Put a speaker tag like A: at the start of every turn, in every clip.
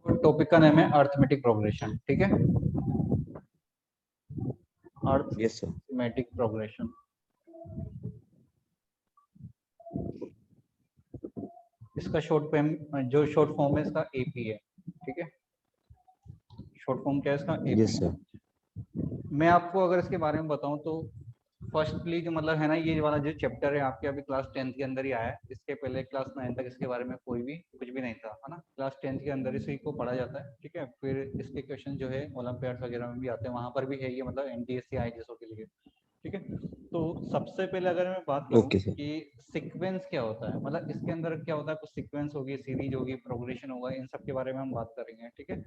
A: Topic का नाम है अर्थमेटिक प्रोग्रेशन, ठीक है,
B: यस सर।
A: Arithmetic progression. इसका शॉर्ट फॉर्म है इसका एपी है, ठीक है। शॉर्ट फॉर्म क्या है इसका?
B: Yes
A: AP.
B: सर।
A: मैं आपको अगर इसके बारे में बताऊं तो फर्स्टली जो मतलब है ना, ये वाला जो चैप्टर है आपके अभी क्लास 10th के अंदर ही आया है। इसके पहले क्लास 9 तक इसके बारे में कोई भी कुछ भी नहीं था, है ना। क्लास 10th के अंदर इसी को पढ़ा जाता है, ठीक है। फिर इसके क्वेश्चन जो है ओलंपियाड वगैरह में भी आते हैं, वहां पर भी है ये, मतलब एनटीएससी आईएएस के लिए, ठीक है। तो सबसे पहले अगर मैं बात करूं
B: ओके सर।
A: कि सीक्वेंस क्या होता है, मतलब इसके अंदर क्या होता है, कुछ सीक्वेंस होगी, सीरीज होगी, प्रोग्रेशन होगा, इन सब के बारे में हम बात करेंगे, ठीक है।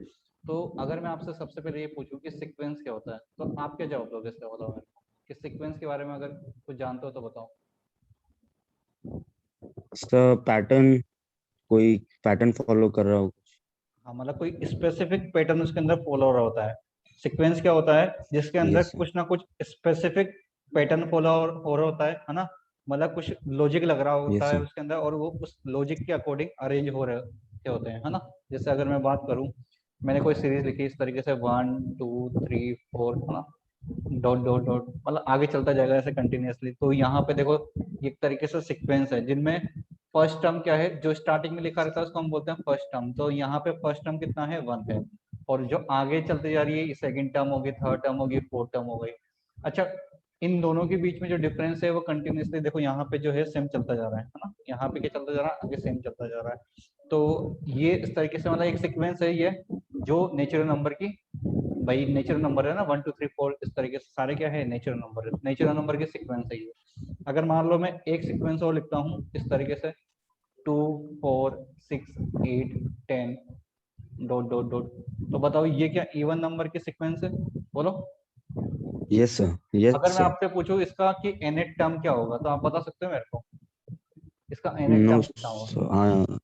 A: तो अगर मैं आपसे सबसे पहले ये पूछूं कि सीक्वेंस क्या होता है, तो आप क्या जवाब दोगे इसका? बताओ मेरे को कि सीक्वेंस के बारे में अगर कुछ जानते हो तो बताओ।
B: सर पैटर्न, कोई पैटर्न फॉलो कर रहा हो कुछ।
A: हाँ, मतलब कोई स्पेसिफिक पैटर्न उसके अंदर फॉलो हो रहा होता है। सीक्वेंस क्या होता है? जिसके अंदर
B: यस सर।
A: कुछ ना कुछ स्पेसिफिक पैटर्न फॉलो हो रहा होता है ना। मतलब कुछ लॉजिक लग रहा होता
B: यस
A: है
B: सर।
A: उसके अंदर, और वो उस लॉजिक के अकॉर्डिंग अरेंज हो रहे होते हैं, है ना। जैसे अगर मैं बात करूं, मैंने कोई सीरीज लिखी इस तरीके से 1 2 3 4, है ना, डॉट डॉट डॉट, मतलब आगे चलता जाएगा ऐसे कंटिन्यूअसली। तो यहाँ पे देखो एक तरीके से सीक्वेंस है जिनमें फर्स्ट टर्म क्या है, जो स्टार्टिंग में लिखा रहता है उसको हम बोलते हैं फर्स्ट टर्म। तो यहाँ पे फर्स्ट टर्म कितना है? 1 है। और जो आगे चलते जा रही है, सेकंड टर्म होगी, थर्ड टर्म होगी, फोर्थ टर्म हो गई। अच्छा, इन दोनों के बीच में जो डिफरेंस है वो कंटिन्यूअसली देखो यहाँ पे जो है सेम चलता जा रहा है ना। यहाँ पे क्या चलता जा रहा है? आगे सेम चलता जा रहा है। तो ये इस तरीके से मतलब एक सीक्वेंस है ये, जो नेचुरल नंबर की, भाई नेचुरल नंबर है ना, 1 2 3 4, इस तरीके से सारे क्या है? नेचुरल नंबर है। नेचुरल नंबर की सीक्वेंस है ये। अगर मान लो मैं एक सीक्वेंस और लिखता हूँ इस तरीके से, 2 4 6 8 10 डॉट डॉट डॉट, तो बताओ ये क्या इवन नंबर की सीक्वेंस है? बोलो।
B: Yes sir. यस
A: अगर मैं
B: सर।
A: आपसे पूछूं इसका कि nth टर्म क्या होगा, तो आप बता सकते हो मेरे को इसका nth
B: नो
A: टर्म कितना
B: सर।
A: होगा?
B: हाँ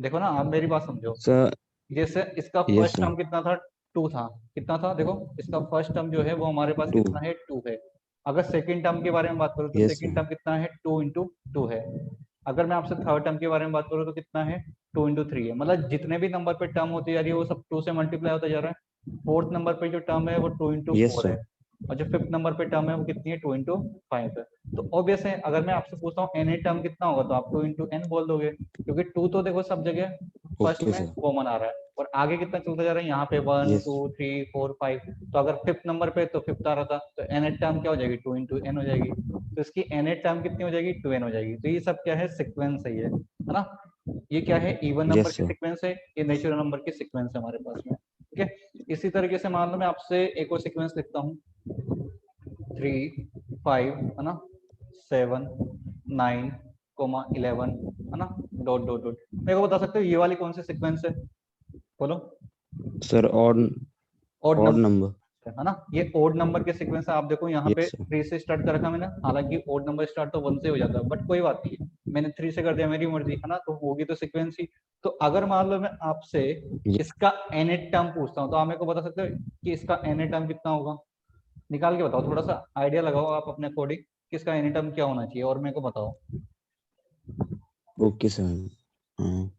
A: देखो ना, आप मेरी बात समझो।
B: सर।
A: जैसे इसका
B: यस
A: फर्स्ट
B: सर।
A: टर्म कितना था? 2 था। कितना था? देखो इसका फर्स्ट टर्म जो है वो हमारे पास
B: टू।
A: कितना है? 2 है। अगर सेकंड टर्म के बारे में बात करूं तो
B: यस
A: सेकंड
B: सर।
A: टर्म कितना है? 2 इंटू 2 है। अगर मैं आपसे थर्ड टर्म के बारे में बात करूं तो कितना है? 2 इंटू 3 है। मतलब जितने भी नंबर पे टर्म होती जा रही है वो सब 2 से मल्टीप्लाई होता जा रहा है। फोर्थ नंबर पे जो टर्म है वो 2 इंटू
B: यस
A: 4
B: सर।
A: है। और जो फिफ्थ नंबर पे टर्म है वो कितनी है? 2 इंटू 5 है। तो ऑब्वियस है, अगर मैं आपसे पूछता हूँ एन टर्म कितना होगा, तो आप 2 इंटू एन बोल दोगे, क्योंकि 2 तो देखो सब जगह फर्स्ट
B: ओके
A: में
B: सर।
A: कॉमन आ रहा है। और आगे कितना चलता जा रहा है? यहाँ पे 1
B: यस।
A: 2 3 4 5। तो अगर फिफ्थ नंबर पे तो फिफ्थ आ रहा था, तो एन टर्म क्या हो जाएगी? 2 इंटू एन हो जाएगी। तो इसकी एन टर्म कितनी हो जाएगी? 2 एन हो जाएगी। तो ये सब क्या है? सिक्वेंस है ये, है ना। ये क्या है? इवन नंबर
B: यस
A: की
B: सर।
A: सिक्वेंस है, ये नेचुरल नंबर की सिक्वेंस है हमारे पास में, ठीक है। इसी तरीके से मान लो मैं आपसे एक और सिक्वेंस लिखता हूँ, 3 5, है ना, 7 9 11, है ना, डॉट डॉट डॉट। मेरे को बता सकते हो ये वाली कौन सी सिक्वेंस है? बोलो।
B: Sir odd.
A: Odd
B: odd
A: number,
B: number.
A: है ना। ये ओड नंबर के सीक्वेंस है। आप देखो यहाँ पे
B: यस सर।
A: 3 से स्टार्ट कर रखा मैंने, हालांकि ओड नंबर स्टार्ट तो 1 से हो जाता है, बट कोई बात नहीं है, मैंने 3 से कर दिया, मेरी मर्जी, है ना। तो होगी तो सीक्वेंस ही। तो अगर मान लो मैं आपसे इसका nth टर्म पूछता हूँ, तो आप मेरे को बता सकते हो कि इसका nth टर्म कितना होगा? निकाल के बताओ, थोड़ा सा आइडिया लगाओ आप अपने अकॉर्डिंग कि इसका nth टर्म क्या होना चाहिए, और मेरे को बताओ।
B: Okay sir. हाँ।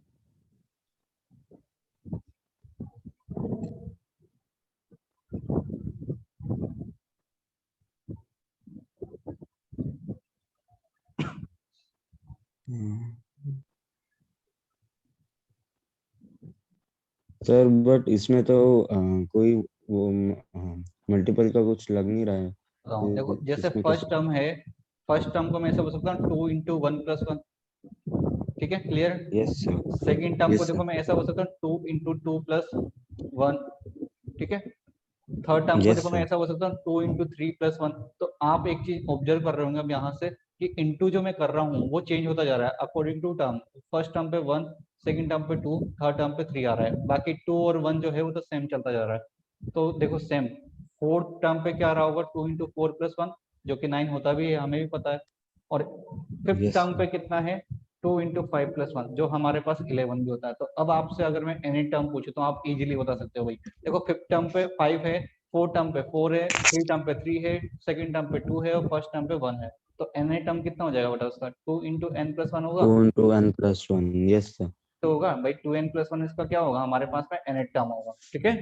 B: सर बट इसमें तो कोई वो मल्टीपल का कुछ लग नहीं रहा है।
A: बताओ, देखो जैसे
B: इसमें
A: फर्स्ट
B: कैसे।
A: टर्म है, फर्स्ट टर्म को मैं ऐसे बोल सकता हूँ 2 इंटू 1 प्लस 1, ठीक है, clear.
B: Yes sir.
A: Second term को
B: यस
A: देखो
B: सर।
A: मैं ऐसा बोल सकता हूँ 2 इंटू 2 प्लस 1, ठीक है। थर्ड टर्म को
B: यस
A: देखो मैं
B: सर।
A: ऐसा बोल सकता हूँ 2 इंटू 3 प्लस 1। तो आप एक चीज ऑब्जर्व कर रहे होंगे अब यहाँ से कि इंटू जो मैं कर रहा हूँ वो चेंज होता जा रहा है according to term. First term पे 1, सेकंड टर्म पे 2, थर्ड टर्म पे 3 आ रहा है। बाकी 2 और 1 जो है वो तो सेम चलता जा रहा है। तो देखो सेम फोर्थ टर्म पे क्या आ रहा होगा? 2 इंटू 4 प्लस 1, जो कि 9 होता भी है, हमें भी पता है। और फिफ्थ
B: यस
A: टर्म पे कितना है? 2 इंटू 5 प्लस 1, जो हमारे पास 11 भी होता है। तो अब आपसे अगर मैं एनी टर्म पूछूं तो आप इजीली बता सकते हो भाई। देखो फिफ्थ टर्म पे 5 है, फोर्थ टर्म पे 4 है, थ्री टर्म पे 3 है, सेकंड टर्म पे 2 है, और फर्स्ट टर्म पे 1 है। तो एन टर्म कितना हो जाएगा बेटा उसका? 2 इंटू एन प्लस 1 होगा।
B: 2 into n plus 1। Yes sir.
A: तो होगा भाई 2n+1 इसका क्या होगा, हमारे पास में nth टर्म होगा, ठीक है,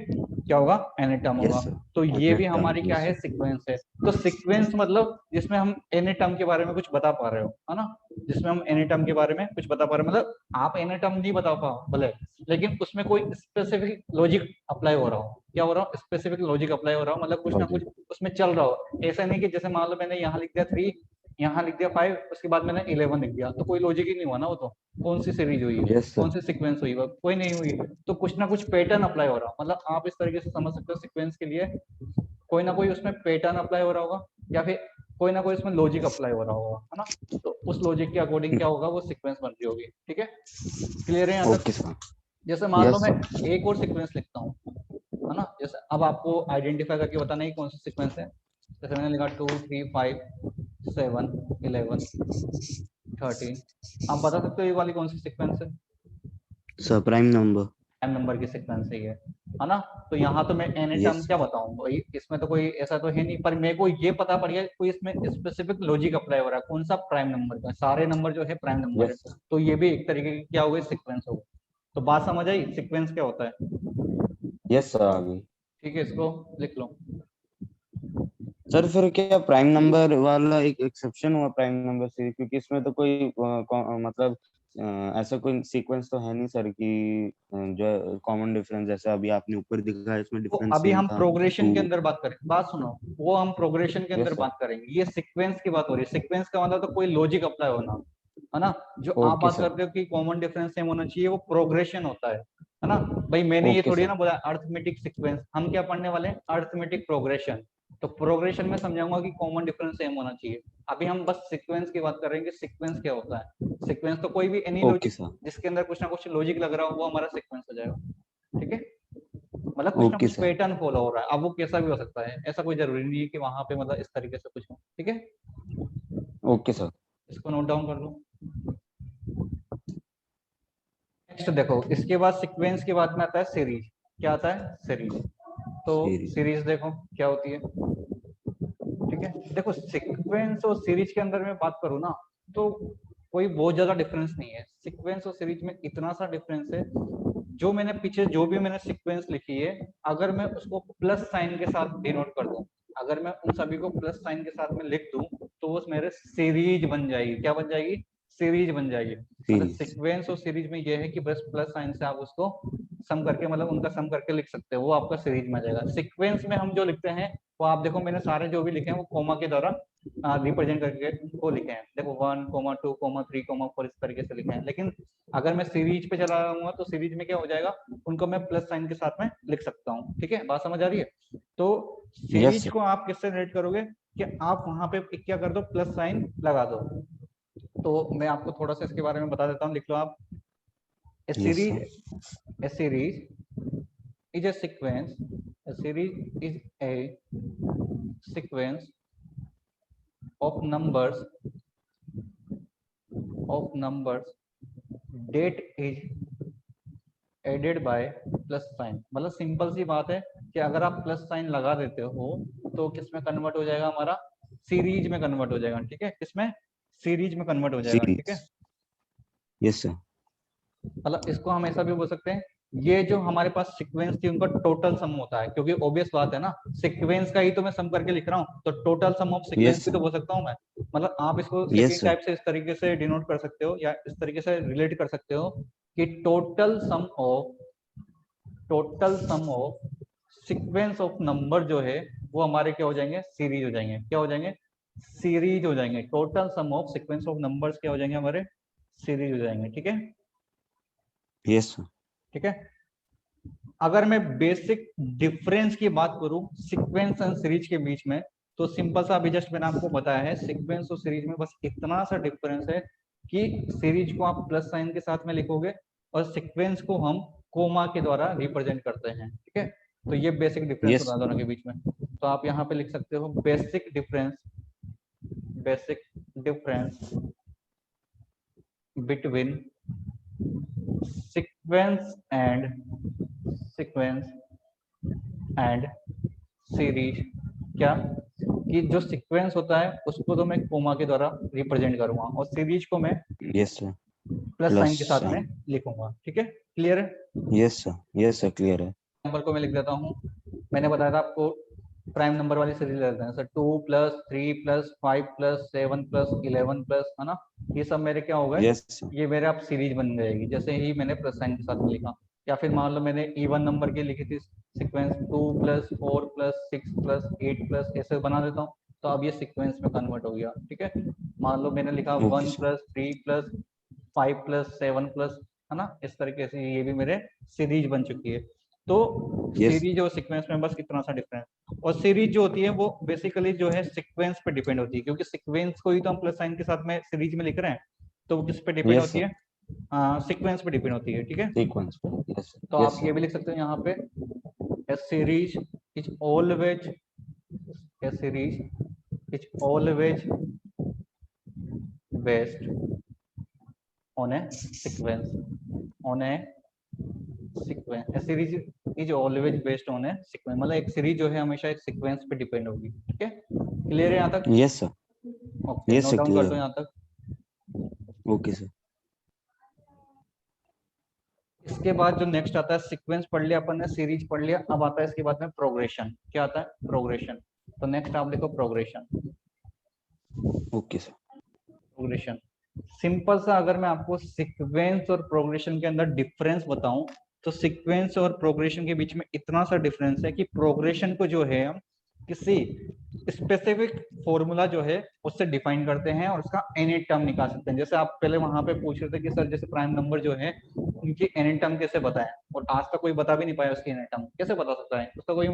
A: क्या होगा, nth टर्म होगा।
B: यस सर,
A: तो ये भी
B: nth term,
A: हमारी क्या
B: yes
A: है,
B: sir.
A: सीक्वेंस है। तो सीक्वेंस मतलब जिसमें हम nth टर्म के बारे में कुछ बता पा रहे हो, है ना, जिसमें हम nth टर्म के बारे में कुछ बता पा रहे हो, मतलब आप nth टर्म नहीं बता पाओ भले, लेकिन उसमें कोई स्पेसिफिक लॉजिक अप्लाई हो रहा हो, क्या हो रहा हो, स्पेसिफिक लॉजिक अप्लाई हो रहा हो, मतलब कुछ ना कुछ
B: Logic.
A: उसमें चल रहा हो। ऐसा नहीं कि जैसे मान लो मैंने यहाँ लिख दिया 3, यहाँ लिख दिया 5, उसके बाद मैंने 11 लिख दिया, तो कोई लॉजिक ही नहीं हुआ ना, वो तो कौन सी सीरीज हुई है,
B: Yes sir.
A: कौन सी सीक्वेंस हुई, वो कोई नहीं हुई। तो कुछ ना कुछ पैटर्न अप्लाई हो रहा हो, मतलब आप इस तरीके से समझ सकते हो सीक्वेंस के लिए कोई ना कोई उसमें पैटर्न अप्लाई हो रहा होगा, या फिर कोई ना कोई उसमें लॉजिक अप्लाई हो रहा होगा, है ना। तो उस लॉजिक के अकॉर्डिंग क्या होगा, वो सीक्वेंस बन रही होगी, ठीक है, क्लियर है यहाँ तक।
B: Okay sir.
A: जैसे मान लो
B: Yes
A: मैं
B: sir.
A: एक और सीक्वेंस लिखता हूँ, है ना, जैसे अब आपको आइडेंटिफाई करके बताना है कौन सी सीक्वेंस है। जैसे मैंने लिखा 2 3 5 7 11 13, आप बता सकते हो ये वाली कौन सी सीक्वेंस है,
B: Sir, prime number.
A: M number की सीक्वेंस है ना। तो यहाँ तो मैं एन टर्म
B: Yes sir.
A: क्या बताऊँ भाई, इसमें तो कोई ऐसा तो है नहीं, पर मेरे को ये पता पड़ गया कोई इसमें स्पेसिफिक लॉजिक अप्लाई हो रहा है, कौन सा, प्राइम नंबर का, सारे नंबर जो है प्राइम नंबर है,
B: Yes sir.
A: तो ये भी एक तरीके की क्या हो गई, सीक्वेंस हो गई। तो बात समझ आई सीक्वेंस क्या होता है,
B: Yes sir, आ गई।
A: ठीक है, इसको लिख लो।
B: सर फिर क्या प्राइम नंबर वाला एक एक्सेप्शन हुआ प्राइम नंबर से, क्योंकि इसमें तो कोई मतलब ऐसा कोई सीक्वेंस तो है नहीं सर कि जो कॉमन डिफरेंस जैसा अभी आपने ऊपर दिखाया इसमें
A: वो
B: डिफरेंस
A: अभी
B: सेम
A: हम
B: था
A: प्रोग्रेशन
B: टू।
A: के अंदर बात करें, बात सुनो, वो हम प्रोग्रेशन के अंदर
B: यस सर।
A: बात करेंगे, ये सीक्वेंस की बात हो रही है। सीक्वेंस का मतलब तो कोई लॉजिक अप्लाई होना, है ना। जो आप
B: ओके
A: बात
B: सर।
A: करते हो कि कॉमन डिफरेंस सेम होना चाहिए, वो प्रोग्रेशन होता है ना। भाई मैंने ये
B: ओके
A: थोड़ी
B: सर।
A: ना बोला अर्थमेटिक सीक्वेंस, हम क्या पढ़ने वाले हैं, अर्थमेटिक प्रोग्रेशन। तो प्रोग्रेशन में समझाऊंगा कि कॉमन डिफरेंस सेम होना चाहिए। अभी हम बस सीक्वेंस की बात करेंगे, सीक्वेंस क्या होता है। सीक्वेंस तो कोई भी एनी
B: ओके
A: लॉजिक
B: सर।
A: जिसके अंदर कुछ ना कुछ लॉजिक लग रहा हो, वो हमारा सीक्वेंस हो जाएगा, ठीक है। मतलब कुछ ना
B: ओके
A: कुछ
B: सर।
A: पैटर्न फॉलो हो रहा है, अब वो कैसा भी हो सकता है, ऐसा कोई जरूरी नहीं है कि वहां पे मतलब इस तरीके से कुछ हो, ठीक है।
B: Okay sir.
A: इसको नोट डाउन कर लो। नेक्स्ट देखो, इसके बाद सीक्वेंस के बाद में आता है सीरीज। क्या आता है, सीरीज। तो
B: सीरीज।
A: सीरीज देखो क्या होती है, ठीक है। देखो सीक्वेंस और सीरीज के अंदर मैं बात करूँ ना, तो कोई बहुत ज्यादा डिफरेंस नहीं है। सीक्वेंस और सीरीज में इतना सा डिफरेंस है, जो मैंने पीछे जो भी मैंने सीक्वेंस लिखी है, अगर मैं उसको प्लस साइन के साथ डिनोट कर दूं, अगर मैं उन सभी को प्लस साइन के साथ में लिख दूं, तो वो मेरे सीरीज बन जाएगी। क्या बन जाएगी, सीरीज बन जाएगी। मतलब
B: सीरीज।
A: सीक्वेंस और सीरीज में ये है कि बस प्लस साइन से आप उसको सम करके, मतलब उनका सम करके लिख सकते हो, वो आपका सीरीज में आ जाएगा। सीक्वेंस में हम जो लिखते हैं, वो आप देखो मैंने सारे जो भी लिखे हैं वो कोमा के द्वारा रिप्रेजेंट करके वो लिखे हैं। देखो 1,2,3,4 इस तरीके से लिखे हैं। लेकिन अगर मैं सीरीज पे चला रहा हूँ, तो सीरीज में क्या हो जाएगा, उनको मैं प्लस साइन के साथ में लिख सकता हूँ, ठीक है, बात समझ आ रही है। तो
B: यस
A: सीरीज
B: सर।
A: को आप किससे रिलेट करोगे, कि आप वहां पे क्या कर दो, प्लस साइन लगा दो। तो मैं आपको थोड़ा सा इसके बारे में बता देता हूँ, लिख लो आप। A
B: yes
A: series,
B: sir.
A: a series is a sequence, a series is a sequence of numbers, that is added by plus sign. मतलब सिंपल सी बात है कि अगर आप प्लस साइन लगा देते हो, तो किसमें कन्वर्ट हो जाएगा, हमारा सीरीज में कन्वर्ट हो जाएगा, ठीक है, किसमें, सीरीज में कन्वर्ट हो जाएगा, ठीक
B: सीरीज।
A: है।
B: Yes sir.
A: मतलब इसको हम ऐसा भी बोल सकते हैं, ये जो हमारे पास सीक्वेंस थी उनका टोटल सम होता है, क्योंकि ऑब्वियस बात है ना, सीक्वेंस का ही तो मैं सम करके लिख रहा हूँ, तो total sum of sequence
B: yes
A: भी
B: सर।
A: तो बोल सकता हूँ मैं। मतलब आप इसको
B: यस
A: सेकंड
B: सर।
A: टाइप से इस तरीके से डिनोट कर सकते हो, या इस तरीके से रिलेट कर सकते हो कि total sum of sequence of number जो है, वो हमारे क्या हो जाएंगे, सीरीज हो जाएंगे। क्या हो जाएंगे, सीरीज हो जाएंगे। Total sum of sequence of numbers क्या हो जाएंगे, हमारे सीरीज हो जाएंगे, ठीक है,
B: यस सर।
A: ठीक है। अगर मैं बेसिक डिफरेंस की बात करूं सीक्वेंस एंड सीरीज के बीच में, तो सिंपल सा अभी जस्ट मैंने आपको बताया है, सीक्वेंस और सीरीज में बस इतना सा डिफरेंस है कि सीरीज को आप प्लस साइन के साथ में लिखोगे, और सीक्वेंस को हम कोमा के द्वारा रिप्रेजेंट करते हैं, ठीक है। तो ये बेसिक डिफरेंस
B: यस
A: होता है
B: सर।
A: दोनों के बीच में। तो आप यहाँ पे लिख सकते हो basic difference between sequence and sequence and series. क्या, कि जो सीक्वेंस होता है उसको तो मैं कोमा के द्वारा रिप्रेजेंट करूंगा, और सीरीज को मैं
B: यस सर।
A: प्लस साइन के
B: प्लस
A: साथ में
B: साइन।
A: लिखूंगा। ठीक है, क्लियर है?
B: यस सर क्लियर है।
A: नंबर को मैं लिख देता हूँ। मैंने बताया था आपको प्राइम नंबर वाली सीरीज लेते हैं sir, 2 plus 3 plus 5 plus 7 plus 11 plus, है ना, ये सब मेरे क्या हो गए,
B: यस सर।
A: ये मेरे आप सीरीज बन जाएगी जैसे ही मैंने प्लस साइन के साथ में लिखा। या फिर मान लो मैंने इवन नंबर की लिखी थी sequence 2 plus 4 plus 6 plus 8 plus, ऐसे बना देता हूँ, तो अब ये सीक्वेंस में कन्वर्ट हो गया। ठीक है, मान लो मैंने लिखा
B: okay
A: 1
B: sir.
A: Plus 3 plus 5 plus 7 plus, है ना, इस तरीके से ये भी मेरे सीरीज बन चुकी है। तो
B: यस।
A: सीरीज और सीक्वेंस में बस इतना सा डिफरेंस। और सीरीज जो होती है वो बेसिकली जो है सीक्वेंस पे डिपेंड होती है, क्योंकि सीक्वेंस को ही तो हम प्लस साइन के साथ में सीरीज में लिख रहे हैं, तो वो किस पे डिपेंड
B: यस
A: होती
B: सर।
A: है, सीक्वेंस पे डिपेंड होती है। ठीक है,
B: सीक्वेंस पे। यस
A: तो
B: यस
A: आप ये
B: सर।
A: भी लिख सकते हो यहाँ पे, a series is always, a series is always based on a sequence, on a sequence. A series is always based on a sequence, मतलब एक सीरीज जो है हमेशा एक सीक्वेंस पे डिपेंड होगी। ठीक है, क्लियर है यहाँ तक?
B: Yes sir.
A: Okay,
B: yes
A: note
B: sir
A: down कर
B: क्लियर
A: दो
B: है।
A: यहाँ तक।
B: Okay sir.
A: इसके बाद जो नेक्स्ट आता है, सीक्वेंस पढ़ लिया अपन ने, सीरीज पढ़ लिया, अब आता है इसके बाद में प्रोग्रेशन। क्या आता है? प्रोग्रेशन। तो नेक्स्ट आप देखो progression.
B: Okay sir.
A: Progression simple सा, अगर मैं आपको सीक्वेंस और प्रोग्रेशन के अंदर डिफरेंस बताऊं, तो सीक्वेंस और प्रोग्रेशन के बीच में इतना सा डिफरेंस है कि प्रोग्रेशन को जो है हम किसी स्पेसिफिक फॉर्मूला जो है उससे डिफाइन करते हैं और उसका एनएट टर्म निकाल सकते हैं। जैसे आप पहले वहां पे पूछ रहे थे कि सर जैसे प्राइम नंबर जो है उनकी एनएट टर्म कैसे बताएं, और आज तक कोई बता भी नहीं पाया उसकी एनएट टर्म कैसे बता सकता है, उसका कोई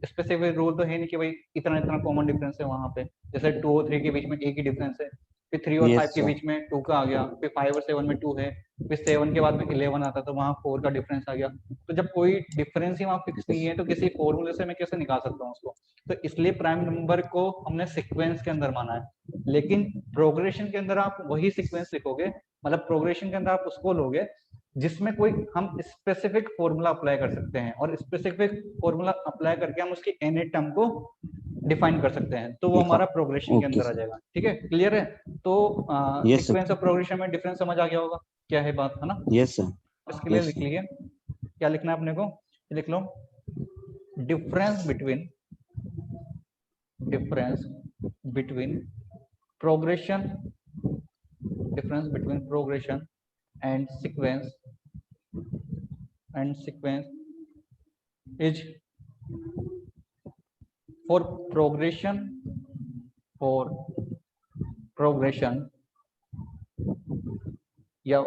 A: स्पेसिफिक रूल तो है नहीं कि भाई इतना इतना कॉमन डिफरेंस है वहां पे। जैसे 2 और 3 के बीच में एक ही डिफरेंस है, फिर 3 और 5
B: यस
A: के
B: सर।
A: बीच में 2 का आ गया, फिर 5 और 7 में 2 है, फिर 7 के बाद में 11 आता तो वहां 4 का डिफरेंस आ गया। तो जब कोई डिफरेंस ही वहां फिक्स नहीं
B: यस।
A: है तो किसी फॉर्मूले से मैं कैसे निकाल सकता हूँ उसको? तो इसलिए प्राइम नंबर को हमने सीक्वेंस के अंदर माना है। लेकिन प्रोग्रेशन के अंदर आप वही सीक्वेंस लिखोगे, मतलब प्रोग्रेशन के अंदर आप उसको लोगे जिसमें कोई हम स्पेसिफिक फॉर्मूला अप्लाई कर सकते हैं, और स्पेसिफिक फॉर्मूला अप्लाई करके हम उसकी एनएट टर्म को डिफाइन कर सकते हैं, तो वो हमारा प्रोग्रेशन के
B: ओके
A: अंदर आ
B: सर।
A: जाएगा। ठीक है, क्लियर है? तो
B: यस
A: सीक्वेंस
B: सर।
A: और प्रोग्रेशन में डिफरेंस समझ आ गया होगा क्या है बात, है ना?
B: Yes sir.
A: इसके लिए
B: यस
A: लिख
B: सर।
A: लिए, क्या लिखना है अपने को, लिख लो difference between, difference between progression, difference between progression and sequence is for progression, for progression, या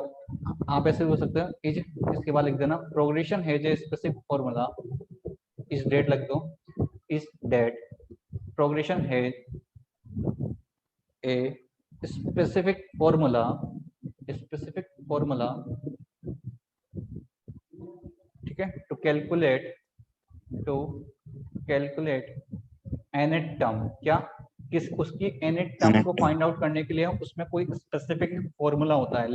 A: आप ऐसे भी हो सकते हैं इज, इसके बाद लिख देना progression has a specific formula, is that लग दो, is that progression has a specific formula, specific formula, ठीक है, to calculate, to calculate nth term, क्या किस उसकी एनएट टर्म को फाइंड आउट करने के लिए उसमें कोई स्पेसिफिक फॉर्मूला होता है,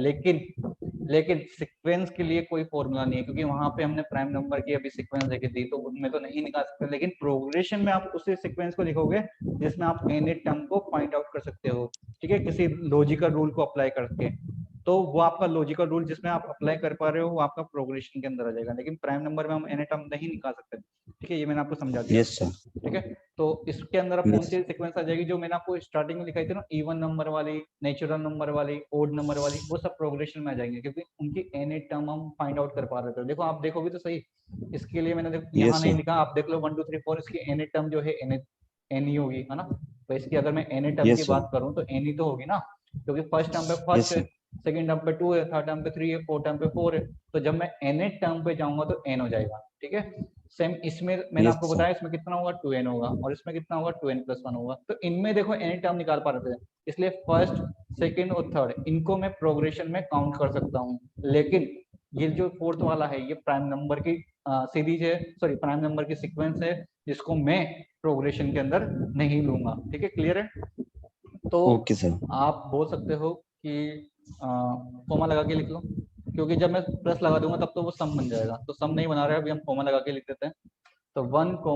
A: लेकिन सीक्वेंस के लिए कोई फॉर्मूला नहीं है, क्योंकि वहां पे हमने प्राइम नंबर की अभी सीक्वेंस देखी थी तो उनमें तो नहीं निकाल सकते। लेकिन प्रोग्रेशन में आप उसी सीक्वेंस को लिखोगे जिसमें आप एनएट टर्म को फाइंड आउट कर सकते हो, ठीक है, किसी लॉजिकल रूल को अप्लाई करके। तो वो आपका लॉजिकल रूल जिसमें आप अप्लाई कर पा रहे हो वो आपका प्रोग्रेशन के अंदर आ जाएगा, लेकिन प्राइम नंबर में हम एनएट टर्म नहीं निकाल सकते। ठीक है, ये मैंने आपको समझा दिया।
B: Yes sir.
A: ठीक है, तो इसके अंदर अब कौन
B: यस।
A: सी सीक्वेंस आ जाएगी जो मैंने आपको स्टार्टिंग में लिखाई थी ना, इवन नंबर वाली, नेचुरल नंबर वाली, ओड नंबर वाली, वो सब प्रोग्रेशन में आ जाएंगे क्योंकि उनकी एनएट टर्म हम फाइंड आउट कर पा रहे थे। देखो आप देखोगे तो सही, इसके लिए मैंने यहाँ
B: यस
A: नहीं
B: सर।
A: लिखा, आप देख लो 1 2 3 4 इसकी एनएट टर्म जो है एनी होगी, है ना। तो इसकी अगर मैं एनएट टर्म की
B: यस सर।
A: बात करूँ तो एनी तो होगी ना, क्योंकि फर्स्ट टर्म पे
B: यस
A: फर्स्ट है,
B: सर।
A: सेकंड टर्म पे 2 है, थर्ड टर्म पे 3 है, फोर्थ टर्म पे 4 है। तो जब मैं एनएट टर्म पे जाऊंगा तो एन हो जाएगा। ठीक है, सेम इसमें मैंने
B: यस
A: आपको
B: सर।
A: बताया इसमें कितना होगा 2n होगा, और इसमें कितना होगा 2n+1 होगा। तो इनमें देखो एनी टर्म निकाल पा रहे थे, इसलिए फर्स्ट सेकंड और थर्ड इनको मैं प्रोग्रेशन में काउंट कर सकता हूँ। लेकिन ये जो फोर्थ वाला है ये प्राइम नंबर की सीरीज है, सॉरी प्राइम नंबर की सीक्वेंस है, जिसको मैं प्रोग्रेशन के अंदर नहीं लूंगा। ठीक है, क्लियर है? तो
B: ओके सर।
A: आप बोल सकते हो कि कोमा लगा के लिख लो, क्योंकि जब मैं प्लस लगा दूंगा तब तो वो सम बन जाएगा, तो सम नहीं बना रहे अभी हम कोमा लगा के लिख देते हैं। तो 1 2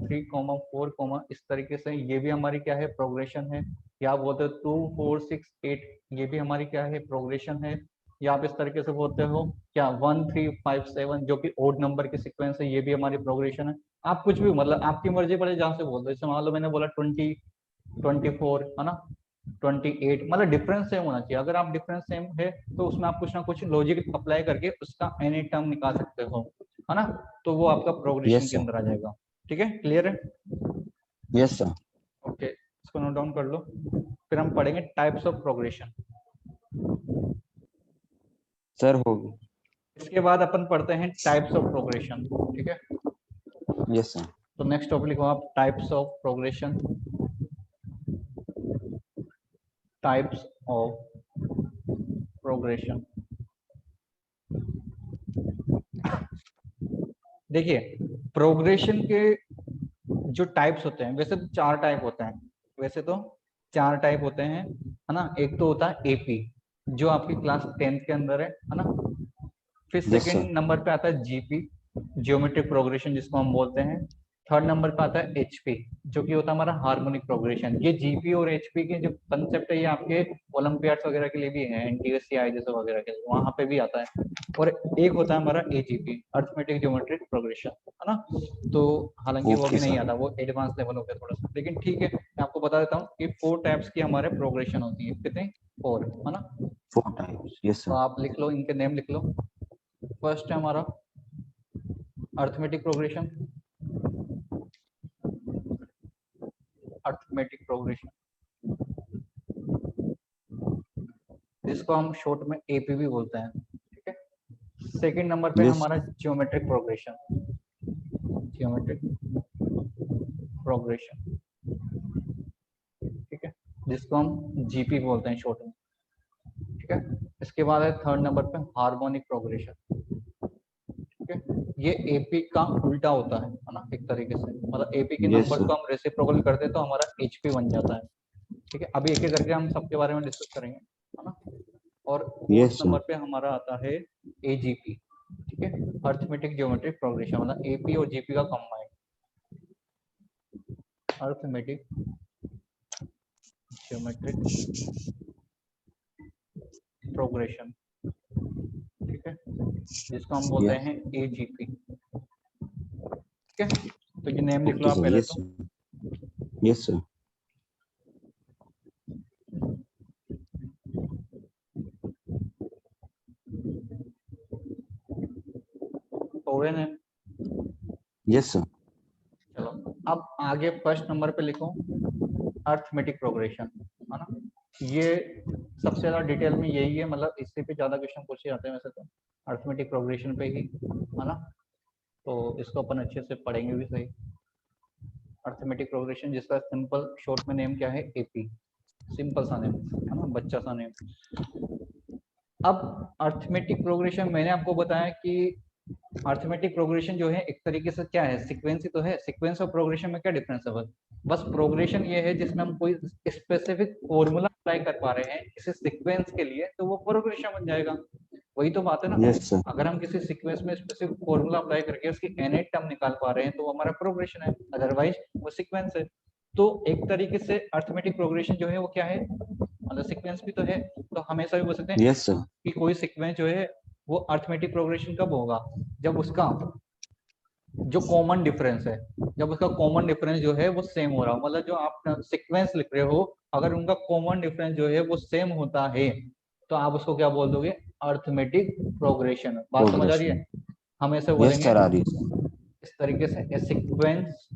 A: 3 4 इस तरीके से ये भी हमारी क्या है, प्रोग्रेशन है। या बोलते 2 4 6 8 ये भी हमारी क्या है, प्रोग्रेशन है। या आप इस तरीके से बोलते हो क्या 1 3 5 7 जो कि ओड नंबर की सीक्वेंस है, ये भी हमारी प्रोग्रेशन है। आप कुछ भी मतलब आपकी मर्जी पड़े जहाँ से बोल दो। जैसे मान लो मैंने बोला 20 24 है ना, 28, मतलब डिफरेंस सेम होना चाहिए। अगर आप डिफरेंस सेम है तो उसमें आप कुछ ना कुछ लॉजिक अप्लाई करके उसका एनी टर्म निकाल सकते हो, है ना। तो वो आपका प्रोग्रेशन
B: यस
A: के
B: सर,
A: अंदर आ जाएगा। ठीक है, क्लियर है?
B: Yes sir.
A: ओके, इसको नोट डाउन कर लो। फिर हम पढ़ेंगे टाइप्स ऑफ प्रोग्रेशन।
B: सर हो गया।
A: इसके बाद अपन पढ़ते हैं टाइप्स ऑफ प्रोग्रेशन। ठीक है,
B: यस सर।
A: तो नेक्स्ट टॉपिक लिखो आप, types of progression. Types of progression. देखिए, प्रोग्रेशन के जो टाइप्स होते हैं, वैसे तो 4 टाइप होते हैं। वैसे तो 4 टाइप होते हैं, है ना। एक तो होता है एपी, जो आपकी क्लास 10th के अंदर है ना। फिर
B: यस सर।
A: सेकंड नंबर पे आता है जीपी, जियोमेट्रिक प्रोग्रेशन जिसको हम बोलते हैं। थर्ड नंबर पे आता है एचपी, जो कि होता है हमारा हार्मोनिक प्रोग्रेशन। ये जीपी और एचपी के जो कंसेप्ट है ये आपके ओलंपियाड्स वगैरह के लिए भी है, एनटीएस जैसे वगैरह के लिए, वहां पे भी आता है। और एक होता है हमारा एजीपी, अर्थमेटिक ज्योमेट्रिक प्रोग्रेशन, है ना। तो हालांकि वो
B: ओके
A: भी नहीं
B: सर।
A: आता, वो एडवांस लेवल हो गया थोड़ा सा, लेकिन ठीक है। मैं आपको बता देता हूँ कि 4 टाइप्स की हमारे प्रोग्रेशन होती है। कितने? 4, है ना।
B: 4 टाइम्स। यस
A: तो
B: सर।
A: आप लिख लो, इनके नेम लिख लो। फर्स्ट है हमारा अर्थमेटिक प्रोग्रेशन। अर्थमेटिक प्रोग्रेशन जिसको हम शॉर्ट में एपी भी बोलते हैं। ठीक है। सेकंड नंबर पे
B: यस।
A: हमारा ज्योमेट्रिक प्रोग्रेशन। ज्योमेट्रिक प्रोग्रेशन, ठीक है, जिसको हम जीपी बोलते हैं शॉर्ट में। ठीक है। इसके बाद है थर्ड नंबर पे हार्मोनिक प्रोग्रेशन। ठीक है, ये एपी का उल्टा होता है ना, एक तरीके से। मतलब एपी के
B: यस
A: नंबर
B: सर।
A: को हम रेसिप्रोकल करते हैं तो हमारा एचपी बन जाता है। ठीक है, अभी एक एक करके हम सबके बारे में डिस्कस करेंगे, है ना। और फोर्थ
B: यस सर।
A: नंबर पे हमारा आता है एजीपी। ठीक है, अर्थमेटिक ज्योमेट्रिक प्रोग्रेशन, मतलब एपी और जीपी का कंबाइन। अर्थमेटिक ज्योमेट्रिक प्रोग्रेशन, ठीक है, जिसको हम बोलते
B: यस।
A: हैं एजीपी। ठीक है, तो ये नेम लिख लो
B: ओके
A: आप
B: सर।
A: पहले
B: यस
A: तो।
B: सर। Yes sir.
A: हो गए नेम।
B: Yes sir.
A: चलो, अब आगे फर्स्ट नंबर पे लिखो अर्थमेटिक प्रोग्रेशन, है ना। ये सबसे ज्यादा डिटेल में यही है, मतलब इससे पे ज्यादा क्वेश्चन पूछे जाते हैं वैसे तो अर्थमेटिक प्रोग्रेशन पे ही, है ना। तो इसको अपन अच्छे से पढ़ेंगे भी सही। अर्थमेटिक प्रोग्रेशन जिसका सिंपल शॉर्ट में नेम क्या है, एपी। सिंपल सा नेम, है ना, बच्चा सा नेम। अब अर्थमेटिक प्रोग्रेशन मैंने आपको बताया कि अर्थमेटिक प्रोग्रेशन जो है एक तरीके से क्या है, सीक्वेंस ही तो है। सीक्वेंस और प्रोग्रेशन में क्या डिफरेंस है? बस बस प्रोग्रेशन ये है जिसमें हम कोई स्पेसिफिक फॉर्मूला अप्लाई कर पा रहे हैं किसी सीक्वेंस के लिए, तो वो प्रोग्रेशन बन जाएगा। वही तो बात है ना।
B: Yes sir.
A: अगर हम किसी सीक्वेंस में स्पेसिफिक फॉर्मूला अप्लाई करके उसकी एनएट टर्म निकाल पा रहे हैं तो वो हमारा प्रोग्रेशन है, अदरवाइज वो सीक्वेंस है। तो एक तरीके से अर्थमेटिक प्रोग्रेशन जो है वो क्या है, मतलब सीक्वेंस भी तो है। तो हमेशा भी बोल सकते हैं
B: यस सर।
A: कि कोई सीक्वेंस जो है वो अर्थमेटिक प्रोग्रेशन कब होगा, जब उसका जो कॉमन डिफरेंस है, जब उसका कॉमन डिफरेंस जो है वो सेम हो रहा हो। मतलब जो आप सीक्वेंस लिख रहे हो, अगर उनका कॉमन डिफरेंस जो है वो सेम होता है तो आप उसको क्या बोल दोगे, अर्थमेटिक प्रोग्रेशन। बात समझ आ रही
B: प्रोग्रेशन।
A: है? हम ऐसे
B: यस
A: बोलेंगे
B: सर, आ रही है सर।
A: इस तरीके से, a sequence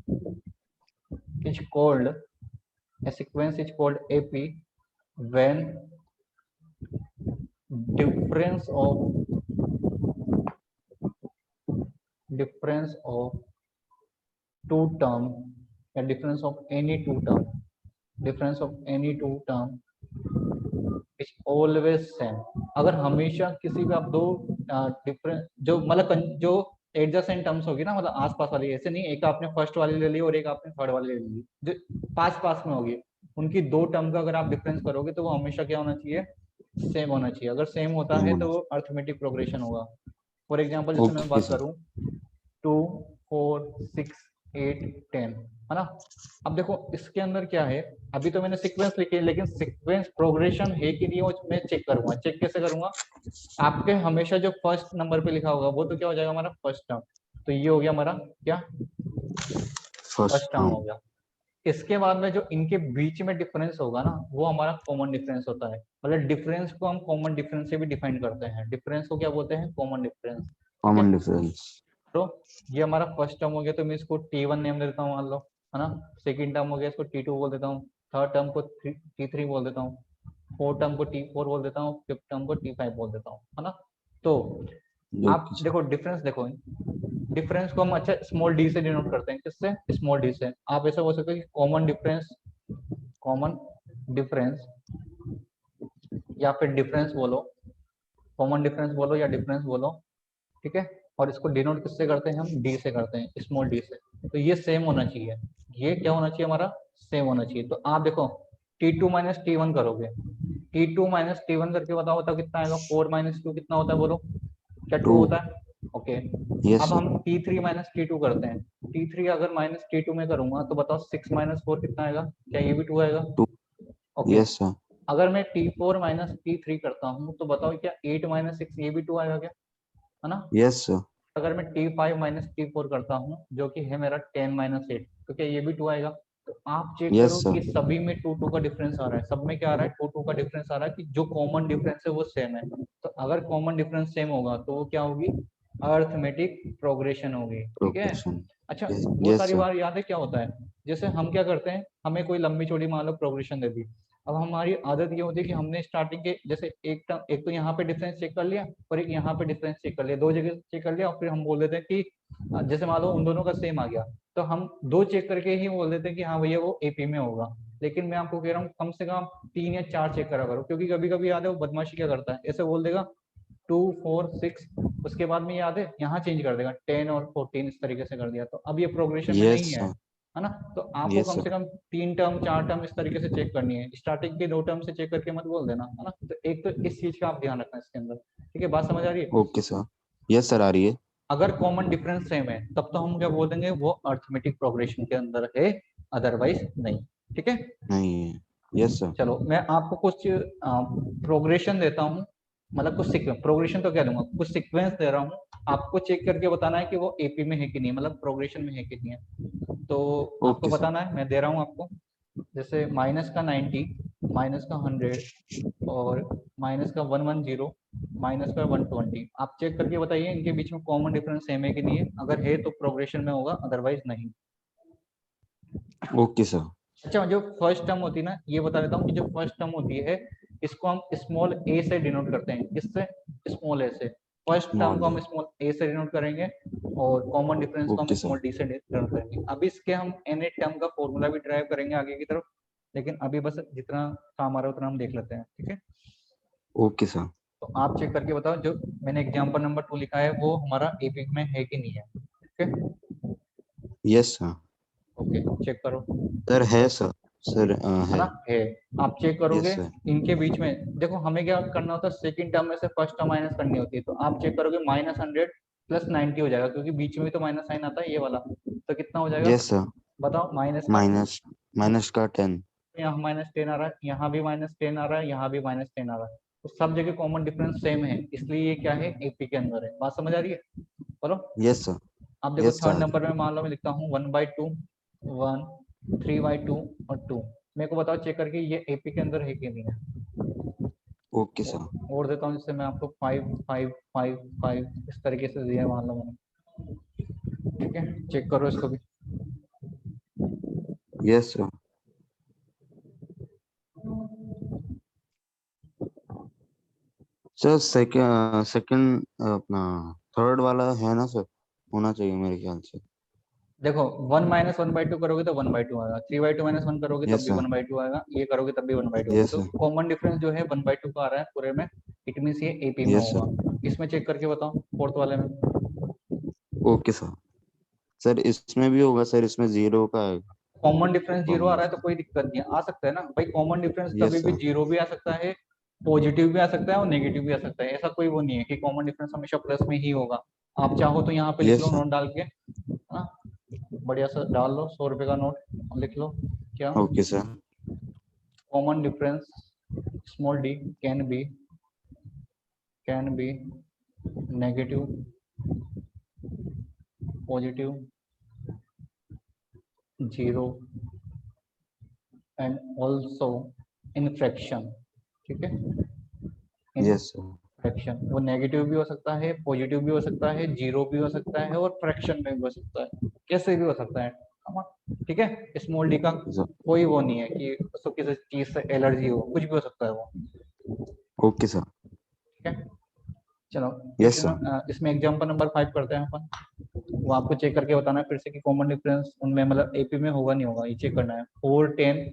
A: is called, a sequence is called AP when difference of difference of two term या difference of any two term, difference of any two term is always same। अगर हमेशा किसी भी आप दो डिफरेंस जो मतलब जो एडजेसेंट टर्म्स होगी ना, मतलब आसपास वाली, ऐसे नहीं एक आपने फर्स्ट वाली ले ली और एक आपने थर्ड वाली ले ली, जो पास पास में होगी, उनकी दो टर्म का अगर आप डिफरेंस करोगे तो वो हमेशा क्या होना चाहिए, सेम होना चाहिए। अगर सेम होता
B: सेम
A: है
B: होना
A: तो वो अर्थमेटिक प्रोग्रेशन होगा। फॉर एग्जाम्पल
B: चाहिए।
A: जैसे मैं
B: ओके
A: बात
B: सर।
A: करूं 2 4 6 8 10 है ना। अब देखो इसके अंदर क्या है, अभी तो मैंने सीक्वेंस लिखे लेकिन सीक्वेंस प्रोग्रेशन है कि नहीं वो मैं चेक करूंगा। चेक कैसे करूंगा, आपके हमेशा जो फर्स्ट नंबर पे लिखा होगा वो तो क्या हो जाएगा हमारा फर्स्ट टर्म, तो ये हो गया हमारा क्या फर्स्ट
B: फर्स्ट
A: टर्म हो गया। इसके बाद में जो इनके बीच में डिफरेंस होगा ना वो हमारा कॉमन डिफरेंस होता है। मतलब डिफरेंस को हम कॉमन डिफरेंस से भी डिफाइन करते हैं, डिफरेंस को क्या बोलते हैं कॉमन डिफरेंस। ठीक है,
B: कॉमन डिफरेंस।
A: तो ये हमारा फर्स्ट टर्म हो गया, तो मैं इसको T1 नेम दे देता हूँ मान लो, है ना। सेकंड टर्म हो गया, इसको T2 बोल देता हूँ। थर्ड टर्म को T3 बोल देता हूँ। फोर्थ टर्म को T4 बोल देता हूँ। फिफ्थ टर्म को T5 बोल देता हूँ, है ना। तो
B: ओके
A: आप
B: सर।
A: देखो डिफरेंस देखो, डिफरेंस को हम अच्छा स्मॉल डी से डिनोट करते हैं, किससे, स्मॉल डी से। आप ऐसा बोल सकते हो कि कॉमन डिफरेंस, कॉमन डिफरेंस या फिर डिफरेंस बोलो, कॉमन डिफरेंस बोलो या डिफरेंस बोलो, ठीक है। और इसको डिनोट किससे करते हैं हम, डी से करते हैं, स्मॉल डी से। तो ये सेम होना चाहिए, ये क्या होना चाहिए हमारा, सेम होना चाहिए। तो आप देखो T2 माइनस T1 करोगे, T2 माइनस T1 करके बताओ बताओ कितना आएगा, 4 माइनस 2 कितना होता है बोलो, क्या 2
B: टू।
A: होता है, ओके।
B: यस
A: अब
B: सर।
A: हम T3 माइनस T2 करते हैं, T3 अगर माइनस T2 में करूंगा तो बताओ 6 माइनस 4 कितना आएगा, क्या ये भी 2 आएगा,
B: टू।
A: ओके।
B: Yes sir.
A: अगर मैं T4 माइनस T3 करता हूँ तो बताओ क्या 8 माइनस 6 ये भी 2 आएगा क्या, है ना।
B: Yes sir.
A: अगर मैं T5 माइनस T4 करता हूँ जो कि है मेरा 10 माइनस 8, तो क्या ये भी 2 आएगा। तो आप चेक
B: यस
A: करो
B: सर।
A: कि सभी में 2 2 का डिफरेंस आ रहा है, सब में क्या आ रहा है 2 2 का डिफरेंस आ रहा है, कि जो कॉमन डिफरेंस है वो सेम है। तो अगर कॉमन डिफरेंस सेम होगा तो वो क्या होगी, अर्थमेटिक प्रोग्रेशन होगी, ठीक है।
B: प्रोग्रेशन।
A: अच्छा,
B: यस।
A: वो
B: यस
A: सारी
B: सर।
A: बार याद है क्या होता है, जैसे हम क्या करते हैं, हमें कोई लंबी चौड़ी मान लो प्रोग्रेशन दे दी। अब हमारी आदत ये होती है कि हमने स्टार्टिंग के जैसे एक तो यहाँ पे डिफरेंस चेक कर लिया और एक यहाँ पे डिफरेंस चेक कर लिया, दो जगह चेक कर लिया, और फिर हम बोल देते हैं कि जैसे मान लो उन दोनों का सेम आ गया, तो हम दो चेक करके ही बोल देते हैं कि हाँ भैया वो एपी में होगा। लेकिन मैं आपको कह रहा हूँ कम से कम 3 या 4 चेक करा करो, क्योंकि कभी कभी याद है वो बदमाशी क्या करता है, ऐसे बोल देगा 2 4 6, उसके बाद में याद है यहाँ चेंज कर देगा 10 और 14, इस तरीके से कर दिया, तो अब ये प्रोग्रेशन में
B: यस
A: नहीं
B: सर।
A: है ना। तो आपको
B: यस
A: कम
B: सर।
A: से कम 3 टर्म 4 टर्म इस तरीके से चेक करनी है, स्टार्टिंग के 2 टर्म से चेक करके मत बोल देना, है ना। तो एक तो इस चीज का आप ध्यान रखना इसके अंदर, ठीक है, बात समझ आ रही है।
B: Okay sir. यस सर, आ रही है।
A: अगर कॉमन डिफरेंस सेम है तब तो हम क्या बोल देंगे वो अर्थमेटिक प्रोग्रेशन के अंदर है, अदरवाइज नहीं, ठीक है।
B: नहीं है। Yes sir.
A: चलो मैं आपको कुछ प्रोग्रेशन देता हूँ, मतलब कुछ सीक्वेंस, प्रोग्रेशन तो क्या दूंगा, कुछ सीक्वेंस दे रहा हूँ, आपको चेक करके बताना है कि वो एपी में है कि नहीं, मतलब प्रोग्रेशन में है कि नहीं है। तो आपको
B: ओके सर।
A: बताना है, मैं दे रहा हूँ आपको, जैसे माइनस का 90, माइनस का 100 और माइनस का 110, माइनस का 120। आप चेक करके बताइए इनके बीच में कॉमन डिफरेंस सेम है कि नहीं है, अगर है तो प्रोग्रेशन में होगा, अदरवाइज नहीं।
B: Okay sir.
A: अच्छा, जो फर्स्ट टर्म होती है ना, ये बता देता हूँ कि जो फर्स्ट टर्म होती है इसको हम स्मॉल ए से डिनोट करते हैं, किससे, स्मॉल ए से। फर्स्ट टर्म
B: स्मॉल
A: को
B: है।
A: हम स्मॉल ए से डिनोट करेंगे और कॉमन डिफरेंस को हम
B: ओके सर।
A: स्मॉल डी से डिनोट करेंगे। अब इसके हम एन टर्म का फॉर्मूला भी ड्राइव करेंगे आगे की तरफ, लेकिन अभी बस जितना काम आ रहा है उतना हम देख लेते हैं, ठीक है।
B: Okay sir.
A: तो आप चेक करके बताओ जो मैंने एग्जाम्पल नंबर 2 लिखा है वो हमारा एपिक में है कि नहीं है, ठीक है।
B: Yes sir.
A: ओके, चेक करो,
B: सर है सर। सर
A: है
B: है।
A: ना, है। आप चेक करोगे
B: यस सर।
A: इनके बीच में, देखो हमें क्या करना होता है, सेकंड टर्म में से फर्स्ट टर्म माइनस करनी होती है। तो आप चेक करोगे -100 प्लस 90 हो जाएगा, क्योंकि बीच में भी तो माइनस साइन आता है ये वाला, तो कितना हो जाएगा
B: यस सर।
A: बताओ, माइनस का,
B: माइनस। माइनस का 10।
A: यहाँ -10 आ रहा है, यहाँ भी -10 आ रहा है, यहाँ भी -10 आ रहा है, तो सब जगह कॉमन डिफरेंस सेम है, इसलिए ये क्या है एपी के अंदर है। बात समझ आ रही है, बोलो।
B: Yes sir.
A: अब देखो
B: यस
A: थर्ड
B: सर।
A: नंबर में मान लो मैं लिखता हूँ 1/2 1, 3/2 और 2। मेरे को बताओ चेक करके ये एपी के अंदर है कि नहीं है।
B: Okay sir.
A: और देता हूँ जिससे मैं आपको 5 5 5 5 इस तरीके से दिया मान लो मैंने, ठीक है, चेक करो इसको भी।
B: Yes sir. Sir second second अपना थर्ड वाला है ना सर, होना चाहिए मेरे ख्याल से।
A: देखो 1 माइनस 1/2 करोगे तो 1/2 आएगा, 3/2 माइनस 1 करोगे तब
B: यस
A: भी
B: सर।
A: 1/2 आएगा, ये करोगे तब भी 1/2 होगा।
B: यस
A: तो
B: सर।
A: कॉमन डिफरेंस जो है 1/2 का आ रहा है पूरे में, इट मीन्स ये एपी में
B: यस सर।
A: होगा। इसमें चेक करके बताओ फोर्थ वाले में।
B: Okay sir. सर इसमें भी होगा सर, इसमें 0 का आएगा।
A: कॉमन डिफरेंस 0 आ रहा है तो
B: कॉम्बिनेशन।
A: कोई दिक्कत नहीं है, आ सकता है ना भाई, कॉमन डिफरेंस कभी
B: यस
A: भी
B: सर।
A: 0 भी आ सकता है, पॉजिटिव भी आ सकता है और नेगेटिव भी आ सकता है। ऐसा कोई वो नहीं है कि कॉमन डिफरेंस हमेशा प्लस में ही होगा। आप चाहो तो यहाँ पे लिख
B: यस
A: लो
B: सर।
A: नोट डाल के, हाँ, बढ़िया सा डाल लो, 100 रुपए का नोट लिख लो। क्या
B: okay sir.
A: Common difference small D can be negative, positive, zero and also in fraction. ठीक है, इन
B: यस सर।
A: फ्रैक्शन वो नेगेटिव भी हो सकता है, पॉजिटिव भी हो सकता है, जीरो भी हो सकता है और फ्रैक्शन में भी हो सकता है, कैसे भी हो सकता है। ठीक है, स्मॉल डी का कोई वो नहीं है कि उसको किसी चीज से एलर्जी हो, कुछ भी हो सकता है वो।
B: Okay sir.
A: ठीक है, चलो
B: यस सर।
A: इसमें एग्जांपल नंबर 5 करते हैं अपन। वो आपको चेक करके बताना है फिर से कि कॉमन डिफरेंस उनमें मतलब एपी में होगा नहीं होगा, ये चेक करना है। 4, 10,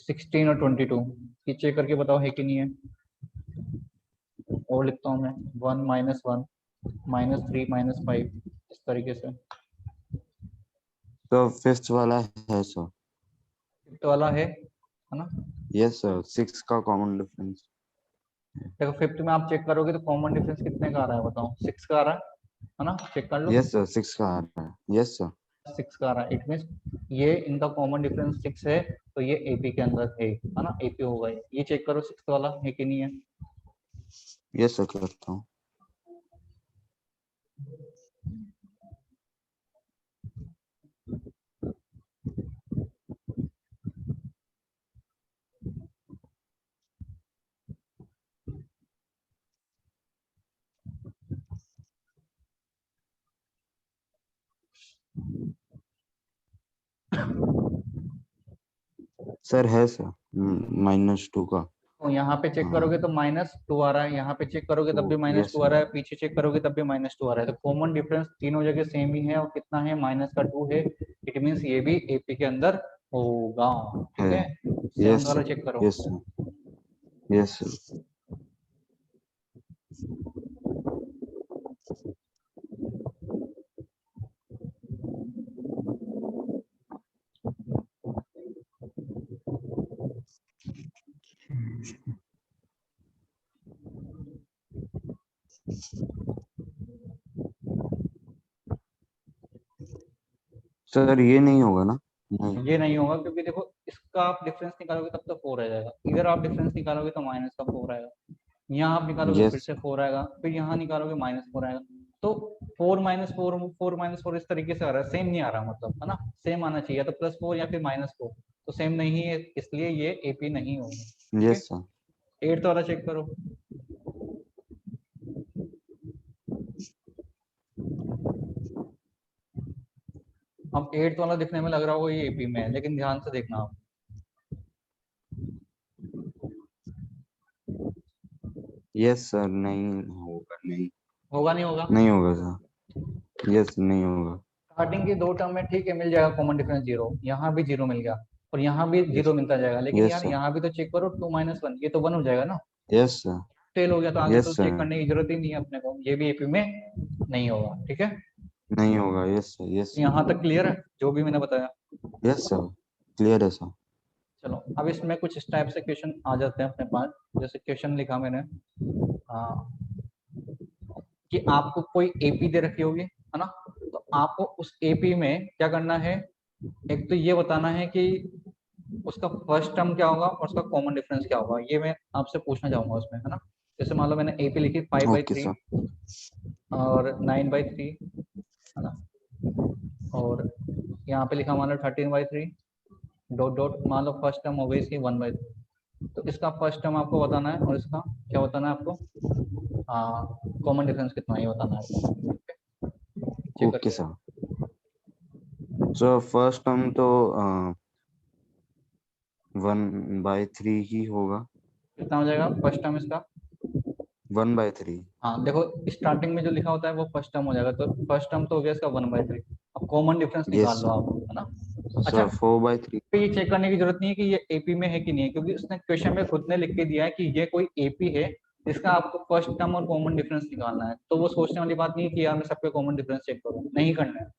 A: 16 और 22 ये चेक करके बताओ है कि नहीं है। और लिखता हूँ मैं 1 -1 -3 -5 इस तरीके से।
B: तो फिफ्थ वाला है सर।
A: फिफ्थ वाला है ना।
B: यस सर, 6 का कॉमन डिफरेंस।
A: देखो फिफ्थ में आप चेक करोगे तो कॉमन डिफरेंस कितने का आ रहा है बताओ, 6 का आ रहा है ना, चेक कर लो।
B: यस सर, 6 का आ रहा है। Yes sir.
A: 6 का आ रहा है, इट मींस ये इनका कॉमन डिफरेंस 6 है, तो ये एपी के अंदर है ना, एपी होगा ये चेक करो 6 वाला है कि नहीं है।
B: यस सर, करता हूँ। सर है सर, -2 का।
A: तो यहाँ पे चेक करोगे तो -2 आ रहा है, यहाँ पे चेक करोगे तब भी
B: यस
A: -2 आ रहा है, पीछे चेक करोगे तब भी -2 आ रहा है। तो कॉमन डिफरेंस तीनों जगह सेम ही है और कितना है, -2 है। इट मींस ये भी एपी के अंदर होगा। ठीक
B: है।
A: है, सेवन
B: यस
A: वाला
B: सर।
A: चेक करो।
B: Yes sir. Yes sir. Sir ये नहीं होगा ना? नहीं।
A: ये नहीं होगा क्योंकि देखो इसका आप डिफरेंस निकालोगे तब तो 4 आ जाएगा, इधर आप डिफरेंस निकालोगे तो -4 आएगा, यहाँ आप निकालोगे फिर
B: यस
A: से 4 आएगा, फिर यहाँ निकालोगे -4 आएगा। तो 4 -4 4 -4 इस तरीके से आ रहा है, सेम नहीं आ रहा, मतलब है ना, सेम आना चाहिए तो +4 या फिर -4, तो सेम नहीं है इसलिए ये एपी नहीं होगा। ठीक है,
B: यस सर।
A: 8th वाला चेक करो। अब 8th वाला दिखने में लग रहा होगा ये एपी में है, लेकिन ध्यान से देखना आप।
B: यस सर, नहीं होगा। नहीं,
A: होगा नहीं होगा।
B: नहीं होगा सर। यस, नहीं होगा।
A: स्टार्टिंग की 2 टर्म में ठीक है मिल जाएगा कॉमन डिफरेंस 0, यहाँ भी 0 मिल गया और यहाँ भी
B: यस।
A: 0 मिलता जाएगा, लेकिन
B: यस
A: यार
B: सर।
A: यहाँ भी तो चेक करो 2 -1 ये तो 1 हो जाएगा ना,
B: यस सर।
A: फेल हो गया तो आगे तो
B: यस
A: चेक
B: सर,
A: करने की जरूरत ही नहीं है अपने को, ये भी एपी में नहीं होगा। ठीक है,
B: नहीं होगा। Yes sir. Yes sir.
A: यहाँ तक क्लियर है जो भी मैंने बताया।
B: यस सर, क्लियर है सर।
A: चलो अब इसमें कुछ इस टाइप से क्वेश्चन आ जाते हैं अपने पास। जैसे क्वेश्चन लिखा मैंने कि आपको कोई एपी दे रखी होगी है ना, तो आपको उस एपी में क्या करना है, एक तो ये बताना है कि उसका फर्स्ट टर्म क्या होगा और उसका कॉमन डिफरेंस क्या होगा, ये मैं आपसे पूछना चाहूंगा उसमें, है ना। जैसे मान लो मैंने एपी लिखी 5/3
B: ओके सर।
A: और 9/3 है ना, और यहाँ पे लिखा मान लो 13/3 डॉट डॉट, मान लो फर्स्ट टर्म हो गई इसकी 1/3। तो इसका फर्स्ट टर्म आपको बताना है और इसका क्या बताना है आपको, कॉमन डिफरेंस कितना ये बताना है आपको। चेक
B: ओके
A: करके
B: सर। सो फर्स्ट टर्म तो 1/3 ही होगा।
A: कितना हो जाएगा फर्स्ट टर्म इसका।
B: 1/3।
A: हाँ देखो स्टार्टिंग में जो लिखा होता है वो फर्स्ट टर्म हो जाएगा, तो फर्स्ट टर्म तो हो गया इसका 1/3। अब कॉमन डिफरेंस
B: यस
A: निकाल लो
B: सर।
A: आप, है ना। अच्छा,
B: सर 4/3।
A: पे ये चेक करने की जरूरत नहीं है कि ये एपी में है कि नहीं है, क्योंकि उसने क्वेश्चन में खुद ने लिख के दिया है कि ये कोई एपी है जिसका आपको फर्स्ट टर्म और कॉमन डिफरेंस निकालना है। तो वो सोचने वाली बात नहीं है कि यार मैं सबके कॉमन डिफरेंस चेक करूँ, नहीं करना है।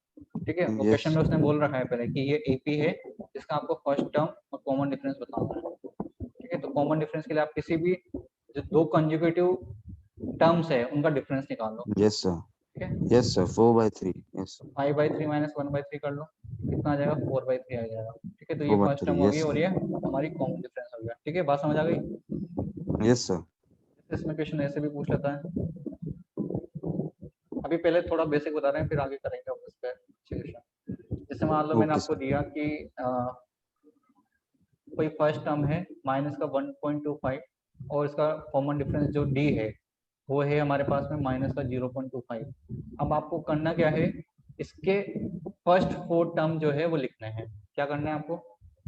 A: ठीक है, वो
B: यस
A: क्वेश्चन में
B: सर।
A: उसने बोल रखा है पहले कि ये एपी है जिसका आपको फर्स्ट टर्म और कॉमन डिफरेंस बताना है। ठीक है, तो कॉमन डिफरेंस के लिए आप किसी भी जो 2 कंज्यूगेटिव टर्म्स है उनका डिफरेंस निकाल लो।
B: Yes sir.
A: ठीक है,
B: यस सर, 4/3। यस।
A: 5/3 -1/3 कर लो। कितना आ जाएगा 4/3 आ जाएगा। ठीक है, तो ये
B: 4
A: फर्स्ट
B: by
A: टर्म
B: 3,
A: होगी
B: yes
A: और ये हमारी कॉमन डिफरेंस हो गया। ठीक है, बात समझ आ गई।
B: yes sir,
A: इसमें क्वेश्चन ऐसे भी पूछ लेता है। अभी पहले थोड़ा बेसिक बता रहे हैं, फिर आगे करेंगे हम इस पे क्वेश्चन। जैसे मान लो मैंने
B: okay
A: आपको
B: sir,
A: दिया कि कोई फर्स्ट टर्म है माइनस का 1.25 और इसका कॉमन डिफरेंस जो डी है वो है हमारे पास में माइनस का 0.25। अब आपको करना क्या है, इसके फर्स्ट 4 टर्म जो है वो लिखने हैं। क्या करना है आपको,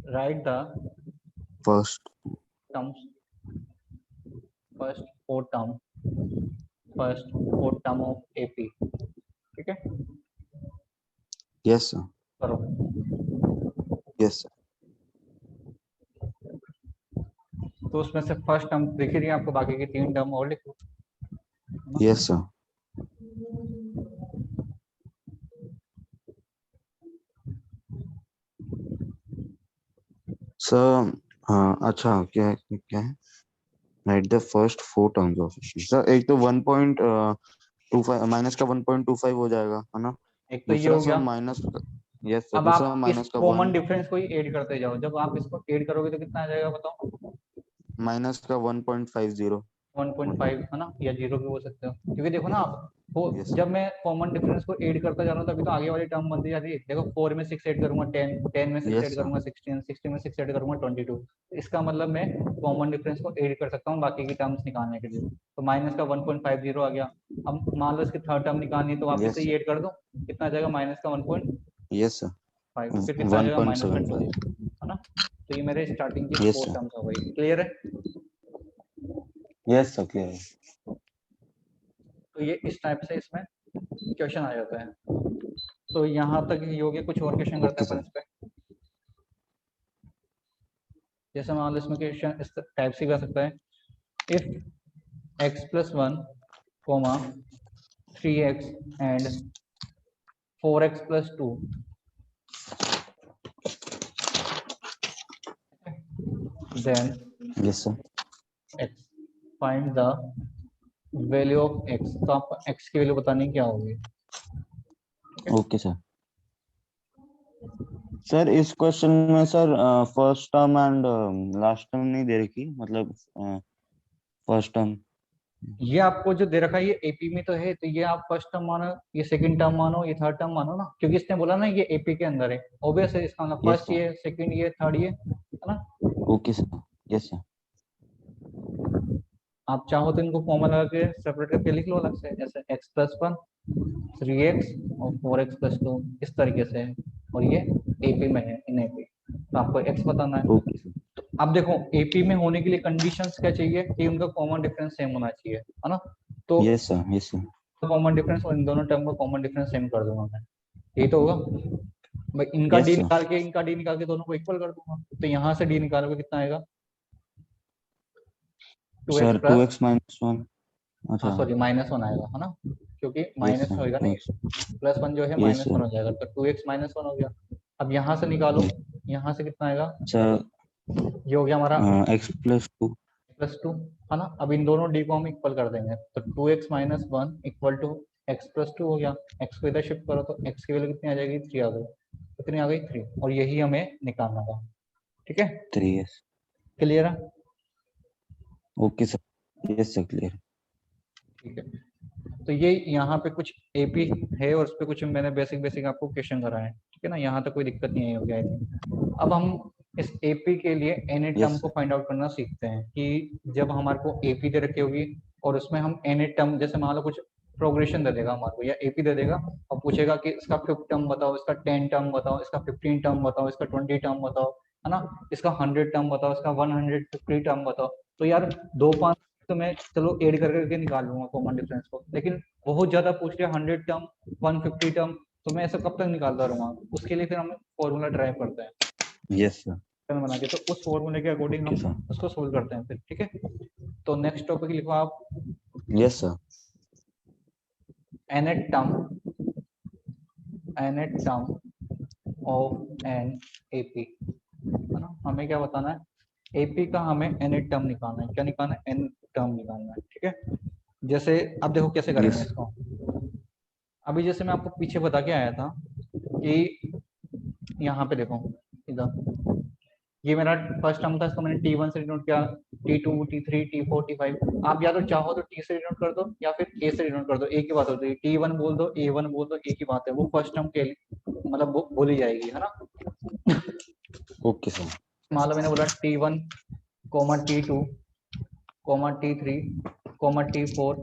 A: right the
B: first,
A: terms, first 4 term, first 4 term of AP. ठीक है,
B: yes sir,
A: करो।
B: yes sir,
A: तो उसमें से फर्स्ट टर्म दिख रही है आपको, बाकी की 3 टर्म और लिखो।
B: yes sir, sir, अच्छा क्या क्या है, write the first 4 terms of equation, sir एक तो 1.25 माइनस का 1.25 हो जाएगा है ना,
A: एक तो ये
B: दूसरा
A: हो
B: सर
A: गया।
B: माइनस, यस सर,
A: अब
B: दूसरा
A: आप इस
B: माइनस का
A: कॉमन
B: 1,
A: डिफरेंस को ही ऐड करते जाओ। जब आप इसको ऐड करोगे तो कितना आ जाएगा बताओ,
B: माइनस का 1.50,
A: 1.5 है ना, या 0 भी हो सकते हो। क्योंकि देखो ना आप, वो
B: यस
A: जब मैं कॉमन डिफरेंस को ऐड करता जा रहा हूँ तभी तो आगे वाली टर्म बनती जाती है। देखो 4 में 6 ऐड करूंगा 10, 10 में 6
B: यस
A: ऐड
B: सर,
A: करूंगा 16, 16 में 6 ऐड करूंगा 22। इसका मतलब मैं कॉमन डिफरेंस को ऐड कर सकता हूँ बाकी की टर्म्स निकालने के लिए। तो माइनस का 1.50 आ गया। अब मान लो इसकी थर्ड टर्म निकालनी है तो वापस
B: यस
A: से
B: सर,
A: ये ऐड कर दो, कितना आ जाएगा माइनस का 1.5,
B: यस सर,
A: फिर कितना आ जाएगा माइनस का 2,
B: 1.75,
A: है ना। तो ये मेरे स्टार्टिंग की
B: यस
A: 4
B: सर,
A: टर्म्स हो गई। क्लियर है।
B: यस सर, क्लियर है,
A: तो ये इस टाइप से इसमें क्वेश्चन आ जाता है। तो यहाँ तक ही हो गया, कुछ और क्वेश्चन करते
B: ओके
A: हैं अपन
B: सर,
A: इस पे। जैसे मान लो इसमें क्वेश्चन इस टाइप से कर सकता है, if x+1, 3x and 4x+2, then
B: yes sir,
A: x, find the value of x। तो आप x की वैल्यू बतानी क्या होगी। ठीक है,
B: ओके सर, सर इस क्वेश्चन में sir first term and last term नहीं दे रखी, मतलब फर्स्ट टर्म,
A: ये आपको जो दे रखा है ये एपी में तो है, तो ये आप फर्स्ट टर्म मानो, ये सेकंड टर्म मानो, ये थर्ड टर्म मानो ना, क्योंकि इसने बोला ना ये एपी के अंदर है। ऑब्वियस है, इसका मतलब
B: यस
A: फर्स्ट
B: सर,
A: ये, सेकंड ये, थर्ड ये, है ना।
B: ओके सर, यस सर,
A: आप चाहो तो इनको कॉमन लगा के सेपरेट करके लिख लो अलग से, जैसे x+1, 3x और 4x+2 इस तरीके से है। और ये एपी में है, इन एपी, तो आपको x बताना है।
B: ओके सर,
A: अब देखो एपी में होने के लिए कंडीशंस क्या चाहिए, कि उनका कॉमन डिफरेंस सेम होना चाहिए, है ना। तो
B: yes sir, yes sir,
A: common difference और इन दोनों टर्म का कॉमन डिफरेंस सेम कर दूंगा मैं, यही तो होगा भाई। इनका
B: यस
A: डी
B: सर,
A: निकाल के, इनका डी निकाल के दोनों को इक्वल कर दूंगा। तो यहाँ से डी निकालोगे कितना आएगा, 2x
B: सर
A: प्लस,
B: 2x-1,
A: हाँ
B: अच्छा,
A: सॉरी -1 आएगा, है ना, क्योंकि
B: यस
A: माइनस
B: सर,
A: होगा ना, ये
B: 2x,
A: +1 जो है
B: यस
A: -1
B: सर,
A: हो जाएगा, तो 2x -1 हो गया। अब यहाँ से निकालो, यहाँ से कितना आएगा,
B: सर
A: ये हो गया हमारा
B: x+2,
A: +2, है ना। अब इन दोनों डी को हम इक्वल कर देंगे, तो 2x-1 इक्वल टू x+2 हो गया। x को इधर शिफ्ट करो तो x की वैल्यू कितनी आ जाएगी, 3 आ गई। कितनी आ गई, 3, और यही हमें निकालना था। ठीक है,
B: 3s,
A: क्लियर है।
B: Okay sir, yes sir, clear,
A: ठीक है, तो ये यहाँ पे कुछ एपी है और उस पर कुछ मैंने बेसिक बेसिक आपको क्वेश्चन कराए हैं। ठीक है ना, यहाँ तक कोई दिक्कत नहीं हो गया है। अब हम इस एपी के लिए एन टर्म
B: यस
A: को
B: सर,
A: फाइंड आउट करना सीखते हैं, कि जब हमारे को एपी दे रखी होगी और उसमें हम एन टर्म, जैसे मान लो कुछ प्रोग्रेशन दे देगा हमारे को या एपी दे देगा और पूछेगा कि इसका 5 टर्म बताओ, इसका 10 टर्म बताओ, इसका 15 टर्म बताओ, इसका 20 टर्म बताओ, है ना, इसका 100 टर्म बताओ, इसका 150 टर्म बताओ। तो यार 2-5 तो मैं चलो ऐड कर करके निकाल लूंगा कॉमन डिफरेंस को, लेकिन बहुत ज्यादा पूछ लिया 100 टर्म, 150 टर्म, तो मैं ऐसा कब तक निकालता रहूंगा। उसके लिए फिर हम फॉर्मूला ड्राइव करते हैं
B: यस सर,
A: बना के, तो उस फॉर्मूले के अकॉर्डिंग
B: ओके
A: हम
B: सर,
A: उसको सोल्व करते हैं फिर। ठीक है, तो नेक्स्ट टॉपिक लिखो आप,
B: yes sir,
A: nth term of an AP, है ना। हमें क्या बताना है, एपी का हमें nth टर्म निकालना है। क्या निकालना है, n टर्म निकालना है। ठीक है, जैसे अब देखो कैसे करेंगे
B: यस,
A: इसको। अभी जैसे मैं आपको पीछे बता के आया था कि यहाँ पे देखो इधर, ये मेरा फर्स्ट टर्म था, इसको मैंने T1 से डिनोट किया, T2, T3, T4, T5। आप या तो चाहो तो T से डिनोट कर दो या फिर A से डिनोट कर दो, एक ही बात होती है। T1 बोल दो, A1 बोल दो, एक ही बात है, वो फर्स्ट टर्म के मतलब वो बोली जाएगी, है ना।
B: Okay sir.
A: मान लो मैंने बोला T1, T2, T3, T4,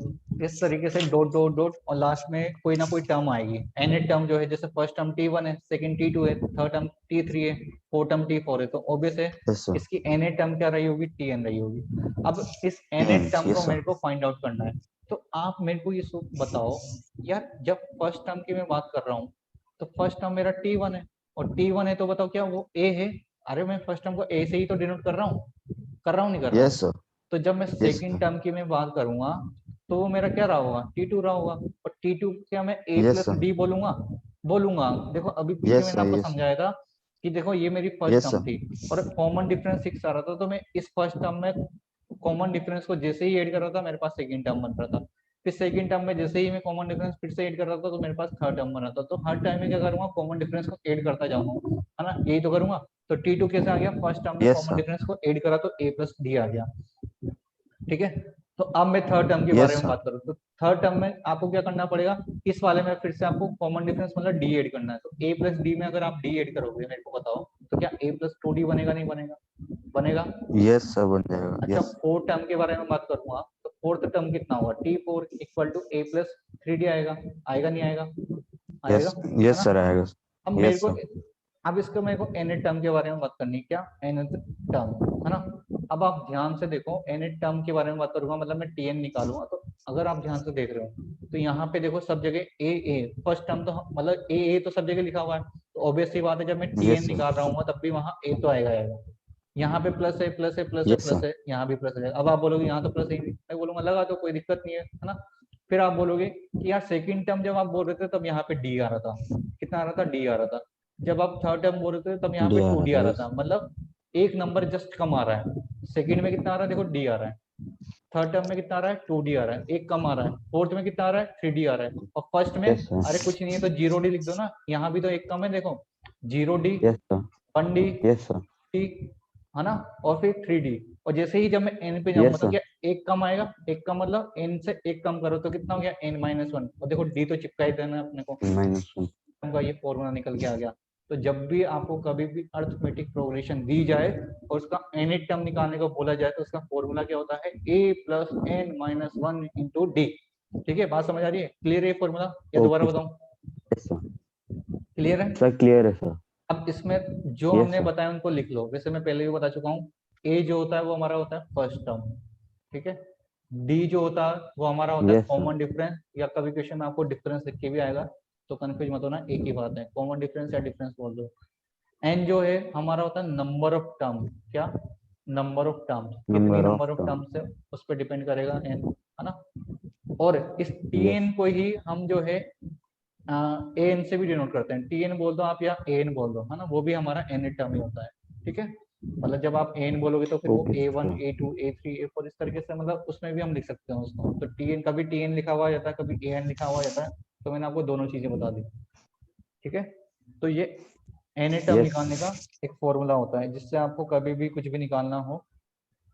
A: इस तरीके से डॉट डॉट डॉट, और लास्ट में कोई ना कोई टर्म आएगी। एन टर्म जो है, जैसे फर्स्ट टर्म T1 है, सेकंड T2 है, थर्ड टर्म T3 है, फोर्थ टर्म T4 है, तो ऑब्वियस है
B: यस सर।
A: इसकी एन टर्म क्या रही होगी, Tn रही होगी। अब इस एन टर्म
B: यस
A: को मेरे
B: सर।
A: को फाइंड आउट करना है। तो आप मेरे को ये बताओ यार, जब फर्स्ट टर्म की मैं बात कर रहा हूँ तो फर्स्ट टर्म मेरा T1 है, और T1 है तो बताओ क्या वो A है? अरे मैं फर्स्ट टर्म को A से ही तो डिनोट कर रहा हूँ, नहीं कर रहा
B: यस
A: हूँ।
B: सर।
A: तो जब मैं
B: यस
A: सेकंड
B: सर।
A: टर्म की मैं बात करूंगा तो वो मेरा क्या रहा होगा, T2 रहा होगा। और T2 क्या मैं A
B: yes
A: plus
B: sir.
A: D बोलूंगा? देखो अभी पीछे
B: यस
A: मैंने
B: सर।
A: आपको
B: यस
A: समझाया था कि देखो ये मेरी फर्स्ट
B: यस
A: टर्म
B: सर।
A: थी और कॉमन डिफरेंस 6 आ रहा था, तो मैं इस फर्स्ट टर्म में कॉमन डिफरेंस को जैसे ही ऐड कर रहा था मेरे पास सेकंड टर्म बन रहा था। फिर सेकंड टर्म में जैसे ही मैं कॉमन डिफरेंस फिर से ऐड कर रहा था तो मेरे पास थर्ड टर्म बन रहा था। तो हर टाइम में क्या करूंगा, कॉमन डिफरेंस को ऐड करता जाऊंगा, है ना, यही तो करूंगा। तो T2 कैसे आ गया, फर्स्ट टर्म में
B: यस
A: कॉमन
B: सर।
A: डिफरेंस को ऐड करा तो A प्लस डी आ गया। ठीक है। तो अब मैं थर्ड टर्म के बारे
B: यस
A: में
B: सर।
A: बात करूँ तो थर्ड टर्म में आपको क्या करना पड़ेगा, इस वाले में फिर से आपको कॉमन डिफरेंस मतलब डी ऐड करना है। तो A प्लस डी में अगर आप डी ऐड करोगे मेरे को बताओ, तो क्या A प्लस 2D बनेगा, नहीं बनेगा? बनेगा।
B: यस सर बन जाएगा।
A: अच्छा,
B: यस।
A: फोर्थ टर्म के बारे में बात करूंगा तो फोर्थ टर्म कितना होगा, T4 equal to A plus 3D आएगा। आएगा नहीं आएगा? आएगा,
B: यस।
A: है
B: यस
A: ना।
B: सर आएगा।
A: अब मेरे
B: यस
A: को,
B: सर।
A: अब इसको मेरे को nth टर्म के बारे में बात करनी है, क्या nth टर्म, है ना। अब आप ध्यान से देखो, nth टर्म के बारे में बात करूंगा मतलब मैं Tn निकालूंगा। तो अगर आप ध्यान से देख रहे हो तो यहाँ पे देखो सब जगह A फर्स्ट टर्म, तो मतलब A तो सब जगह लिखा हुआ है, तो ऑब्वियस सी बात है जब मैं Tn
B: यस सर।
A: निकाल रहा हूँ तब भी वहाँ A तो आएगा आएगा। यहाँ पे प्लस है, प्लस है, प्लस है,
B: यस
A: प्लस
B: सर।
A: है, यहाँ भी प्लस है। अब आप बोलोगे यहाँ तो प्लस है, मैं बोलूंगा लगा तो कोई दिक्कत नहीं है ना। फिर आप बोलोगे कि यार सेकंड टर्म जब आप बोल रहे थे तब यहाँ पे डी आ रहा था, कितना आ रहा था, डी आ रहा था। जब आप थर्ड टर्म बोल रहे थे तब यहाँ
B: डी
A: पे
B: आ
A: टू
B: रहा
A: डी
B: था।
A: आ रहा
B: यस।
A: था, मतलब एक नंबर जस्ट कम आ रहा है। सेकंड में कितना आ रहा है, देखो डी आ रहा है। थर्ड टर्म में कितना आ रहा है, 2D आ रहा है, एक कम आ रहा है। फोर्थ में कितना आ रहा है, 3D आ रहा है। और फर्स्ट में
B: यस
A: अरे
B: सर।
A: कुछ नहीं है तो 0D लिख दो ना, यहाँ भी तो एक कम है देखो, 0D,
B: yes sir.
A: 1D,
B: yes sir.
A: है ना, और फिर 3D। और जैसे ही जब मैं एन पे जाऊंगा
B: यस
A: तो
B: सर।
A: क्या एक कम आएगा, एक कम मतलब एन से एक कम करो तो कितना हो गया, n-1। और देखो डी तो चिपका ही देना है अपने को,
B: -1।
A: का ये फॉर्मूला निकल के आ गया। तो जब भी आपको कभी भी अर्थमेटिक प्रोग्रेशन दी जाए और उसका nth टर्म निकालने को बोला जाए तो उसका फॉर्मूला क्या होता है, a plus n-1 into D. ठीक है, बात समझ आ रही है, क्लियर है फॉर्मूला या दोबारा
B: ओके सर।
A: बताऊं?
B: Yes sir.
A: क्लियर है।
B: सर क्लियर है सर।
A: अब इसमें जो
B: यस
A: हमने
B: सर।
A: बताया उनको लिख लो, वैसे मैं पहले भी बता चुका हूँ। ए जो होता है वो हमारा होता है फर्स्ट टर्म, ठीक है। डी जो होता है वो हमारा होता है
B: यस सर।
A: कॉमन डिफरेंस, या कभी क्वेश्चन में आपको डिफरेंस लिख के भी आएगा तो कंफ्यूज मत होना, एक ही बात है, कॉमन डिफरेंस या डिफरेंस बोल दो। एन जो है हमारा होता है नंबर ऑफ टर्म, क्या, नंबर ऑफ टर्म्स, कितनी
B: number of
A: number of
B: term.
A: Terms है उस पर डिपेंड करेगा एन, है ना। और इस टी
B: यस।
A: एन को ही हम जो है ए एन से भी डिनोट करते हैं, टी एन बोल दो आप या ए एन बोल दो, है ना, वो भी हमारा एन टर्म ही होता है। ठीक है, मतलब जब आप एन बोलोगे तो फिर वो
B: okay
A: A1,
B: sir.
A: A2, A3, A4 इस तरीके से, मतलब उसमें भी हम लिख सकते हैं उसको। तो टी एन, कभी टी एन लिखा हुआ जाता है, कभी ए एन लिखा हुआ जाता है। तो मैंने आपको दोनों चीजें बता दी। ठीक है, तो ये एन टर्म
B: यस।
A: निकालने का एक फॉर्मूला होता है जिससे आपको कभी भी कुछ भी निकालना हो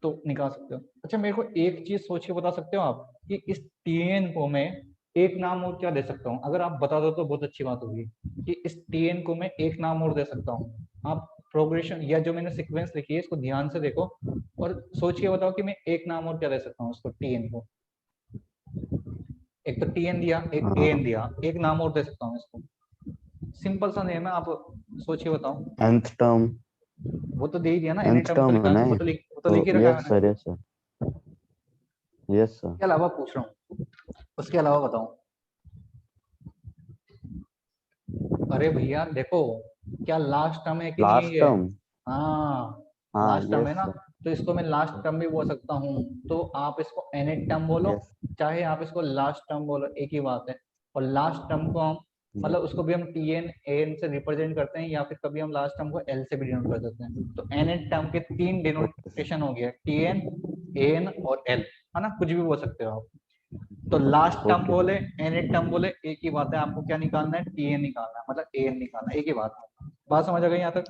A: तो निकाल सकते हो। अच्छा, मेरे को एक चीज सोच के बता सकते हो आप कि इस टीएन को मैं एक नाम और क्या दे सकता हूँ? अगर आप बता दो तो बहुत अच्छी बात होगी कि इस टीएन को मैं एक नाम और दे सकता हूँ। आप प्रोग्रेशन या जो मैंने सीक्वेंस लिखी है इसको ध्यान से देखो और सोच के बताओ कि मैं एक नाम और क्या दे सकता हूँ उसको, टीएन को। एक तो टीएन दिया, एक एएन दिया, एक नाम और दे सकता हूँ इसको। सिंपल सा नेम है, आप सोच के बताओ।
B: nth term.
A: वो तो दे ही दिया ना, एन
B: nth
A: टर्म तो
B: टर्म है
A: लिखा,
B: ना
A: वो
B: ये?
A: तो
B: तो
A: लिख ही रखा है
B: यस
A: मैंने।
B: Sir. Yes sir. Yes sir.
A: उसके अलावा पूछ रहा हूँ, उसके अलावा बताओ। अरे भैया देखो, क्या लास्ट टर्म है कि नहीं है
B: लास्ट
A: ये?
B: टर्म।
A: हाँ,
B: हाँ
A: लास्ट टर्म है
B: यस
A: ना।
B: सर।
A: तो इसको मैं लास्ट टर्म भी बोल सकता हूँ। तो आप इसको एन टर्म बोलो,
B: यस।
A: चाहे आप इसको लास्ट टर्म बोलो, एक ही बात है। और लास्ट टर्म को हम मतलब उसको भी हम टी एन ए एन से रिप्रेजेंट करते हैं, या फिर कभी हम लास्ट टर्म को एल से भी डिनोट कर देते हैं। तो एन टर्म के 3
B: ओके सर।
A: डिनोटेशन हो गया, टी एन, ए एन और एल, है ना, कुछ भी बोल सकते हो आप। तो लास्ट टर्म
B: ओके
A: बोले,
B: सर।
A: एन टर्म बोले, एक ही बात है, आपको क्या निकालना है, टी एन निकालना है, मतलब ए एन निकालना है, एक ही बात है। बात समझ आ गई यहाँ तक?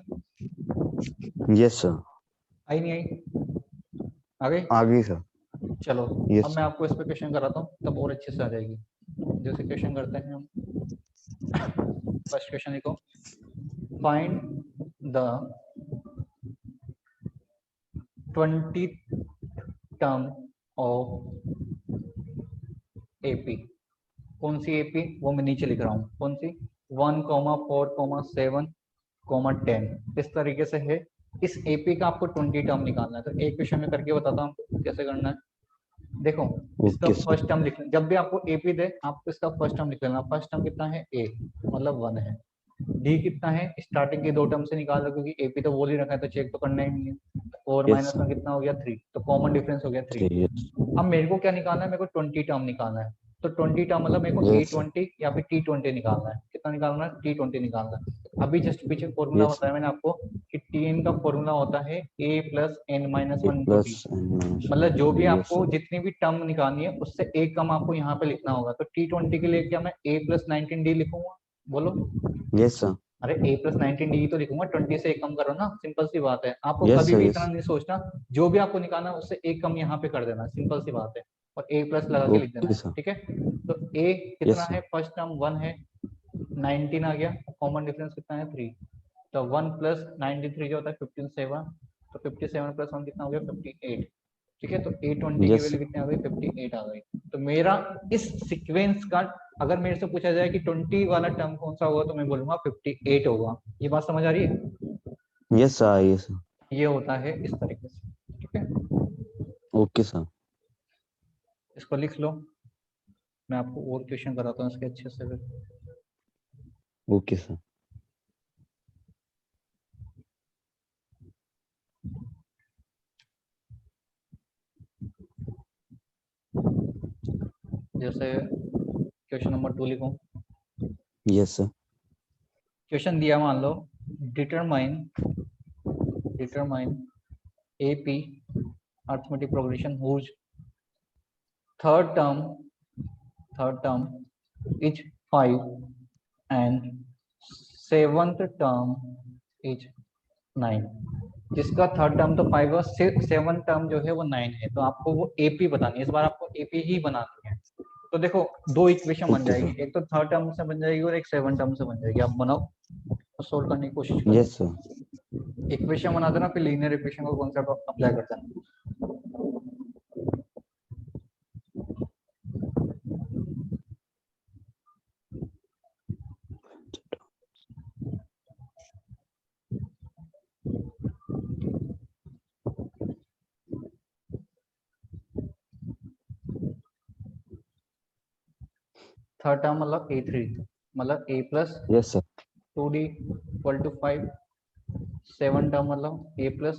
B: Yes sir.
A: आई नहीं आई? आ गई?
B: आ गई सर।
A: चलो
B: यस
A: अब मैं आपको इस पे क्वेश्चन कराता हूँ, तब और अच्छे से आ जाएगी। जैसे क्वेश्चन करते हैं हम, फर्स्ट क्वेश्चन लिखो, find the 20th term of AP. कौन सी एपी, वो मैं नीचे लिख रहा हूँ, कौन सी, 1,4,7,10 इस तरीके से है। इस एपी का आपको 20 टर्म निकालना है, तो एक क्वेश्चन में करके बताता हूँ कैसे करना है। देखो इसका
B: ओके सर।
A: फर्स्ट टर्म लिखना, जब भी आपको एपी दे आपको इसका फर्स्ट टर्म लिख लेना। फर्स्ट टर्म कितना है, ए मतलब 1 है। डी कितना है, स्टार्टिंग के दो टर्म से निकाल लो, क्योंकि एपी तो बोल ही रखा है तो चेक तो करना ही नहीं है। और
B: यस
A: माइनस
B: सर।
A: में कितना हो गया 3, तो कॉमन डिफरेंस हो गया 3।
B: यस
A: अब मेरे को क्या निकालना है, मेरे को 20 टर्म निकालना है। तो 20 टर्म मतलब मेरे को
B: यस सर।
A: A20 या फिर T20 निकालना है। कितना निकालना है, T20 निकालना है। अभी जस्ट पीछे फॉर्मूला
B: यस
A: बताया मैंने आपको कि Tn का फॉर्मूला होता है A plus N minus
B: A
A: one into T.
B: Plus N minus
A: मतलब जो भी
B: यस
A: आपको
B: सर।
A: जितनी भी टर्म निकालनी है उससे एक कम आपको यहाँ पे लिखना होगा। तो T20 के लिए क्या मैं A प्लस 19D लिखूंगा, बोलो?
B: Yes sir.
A: अरे A प्लस 19D तो लिखूंगा, 20 से एक कम करो ना, सिंपल सी बात है। आपको
B: यस
A: कभी
B: सर।
A: भी
B: यस
A: इतना नहीं सोचना, जो भी आपको निकालना है उससे एक कम यहाँ पे कर देना, सिंपल सी बात है। और A प्लस लगा के लिख देना
B: ओके
A: है,
B: सर।
A: ठीक है। तो A कितना
B: यस
A: है,
B: सर।
A: फर्स्ट टर्म 1 है, 19 आ गया, कॉमन डिफरेंस कितना है 3। तो 1 प्लस 93 जो होता है 57, तो 57 प्लस 1 कितना हो गया 58। ठीक है, तो A20 की
B: यस
A: वैल्यू
B: सर।
A: कितनी आ गई, 58 आ गई। तो मेरा इस सीक्वेंस का, अगर मेरे से पूछा जाए कि 20 वाला टर्म कौन सा होगा, तो मैं बोलूंगा 58 होगा। ये बात समझ आ रही है?
B: Yes sir. Yes sir.
A: ये होता है इस तरीके से, ठीक है।
B: Okay sir.
A: इसको लिख लो, मैं आपको और क्वेश्चन कराता हूँ इसके अच्छे से फिर।
B: Okay sir.
A: जैसे क्वेश्चन नंबर 2 लिखो।
B: Yes sir.
A: क्वेश्चन दिया, मान लो determine determine AP arithmetic progression whose third term is 5 and seventh term is 9। जिसका थर्ड टर्म तो 5 और सेवन टर्म जो है वो 9 है, तो आपको वो एपी बतानी है। इस बार आपको एपी ही बनानी है। तो देखो दो इक्वेशन बन
B: ओके
A: जाएगी,
B: सर।
A: एक तो थर्ड टर्म से बन जाएगी और एक सेवन टर्म से बन जाएगी। आप बनाओ और सोल्व करने की कोशिश करो।
B: Yes sir.
A: इक्वेशन बना देना, फिर लीनियर इक्वेशन का कॉन्सेप्ट अप्लाई कर देना। थर्ड टर्म मतलब A3, मतलब A plus
B: yes sir.
A: 2D equal to 5। Seven term मतलब A plus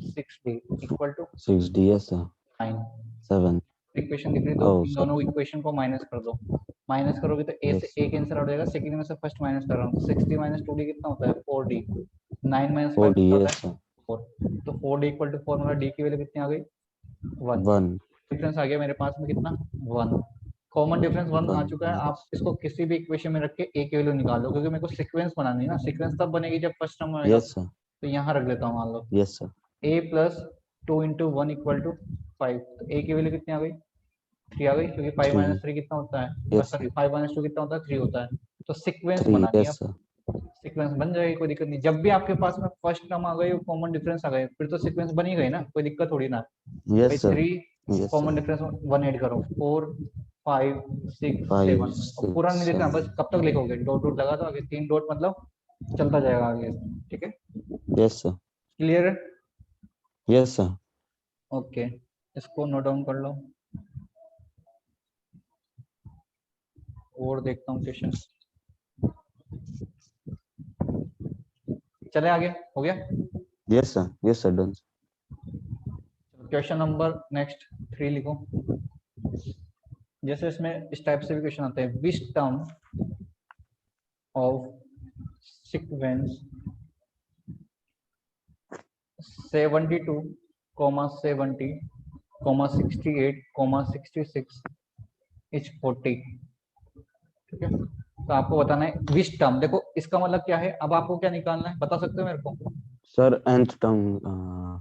A: 6D equal to
B: 6D yes sir.
A: 9।
B: 7
A: equation दिख रही तो
B: ओह
A: इन
B: सर।
A: दोनों इक्वेशन को माइनस कर दो। माइनस करोगे तो ए से
B: यस
A: ए कैंसिल आउट हो जाएगा, सेकंड में से फर्स्ट माइनस कर रहा हूँ, तो 60 माइनस 2D कितना होता है 4D। 9 माइनस 5
B: 4D
A: कितना होता
B: यस
A: है
B: सर।
A: 4। तो 4D इक्वल टू 4 मतलब D की वैल्यू कितनी आ गई 1।
B: 1
A: डिफरेंस आ गया मेरे पास में कितना 1। कॉमन डिफरेंस 1 आ
B: 1
A: चुका है। आप
B: यस।
A: इसको किसी भी इक्वेशन में रख के ए की वैल्यू निकाल लो, क्योंकि मेरे को सीक्वेंस बनानी है ना। सीक्वेंस तब बनेगी जब फर्स्ट टर्म आएगा।
B: Yes sir.
A: तो यहाँ रख देता हूँ, मान लो
B: yes sir.
A: a plus 2 into 1 equal to 5। तो a की वैल्यू कितनी आ गई 3 आ गई, क्योंकि 5
B: 3
A: माइनस 3 कितना होता है,
B: यस सर।
A: सॉरी 5 माइनस 2 कितना होता है 3 होता है। तो सीक्वेंस
B: 3
A: बनानी है।
B: Yes sir.
A: सीक्वेंस बन जाएगी, कोई दिक्कत नहीं। जब भी आपके पास में फर्स्ट टर्म आ गई और कॉमन डिफरेंस आ गए, फिर तो सीक्वेंस बनी गई ना, कोई दिक्कत थोड़ी ना। भाई
B: yes sir.
A: 3
B: yes
A: common
B: sir.
A: Difference 1 add करो, 4 5 6
B: 5
A: 7। और
B: 6
A: पूरा नहीं लिखना,
B: 7
A: बस कब तक लिखोगे, डॉट डॉट लगा दो आगे, 3 डॉट मतलब चलता जाएगा आगे, ठीक है।
B: Yes sir.
A: क्लियर है?
B: Yes sir.
A: ओके, इसको नोट डाउन कर लो और देखता हूँ क्वेश्चन। चले आगे, हो गया।
B: Yes sir. Yes sir done.
A: Question number next 3 लिखो। जैसे इसमें इस टाइप से भी क्वेश्चन आते हैं, विच टर्म ऑफ सीक्वेंस 72, 70, 68, 66 इज 40। ठीक है, तो आपको बताना है विच टर्म। देखो इसका मतलब क्या है, अब आपको क्या निकालना है बता सकते हो मेरे को?
B: Sir nth term,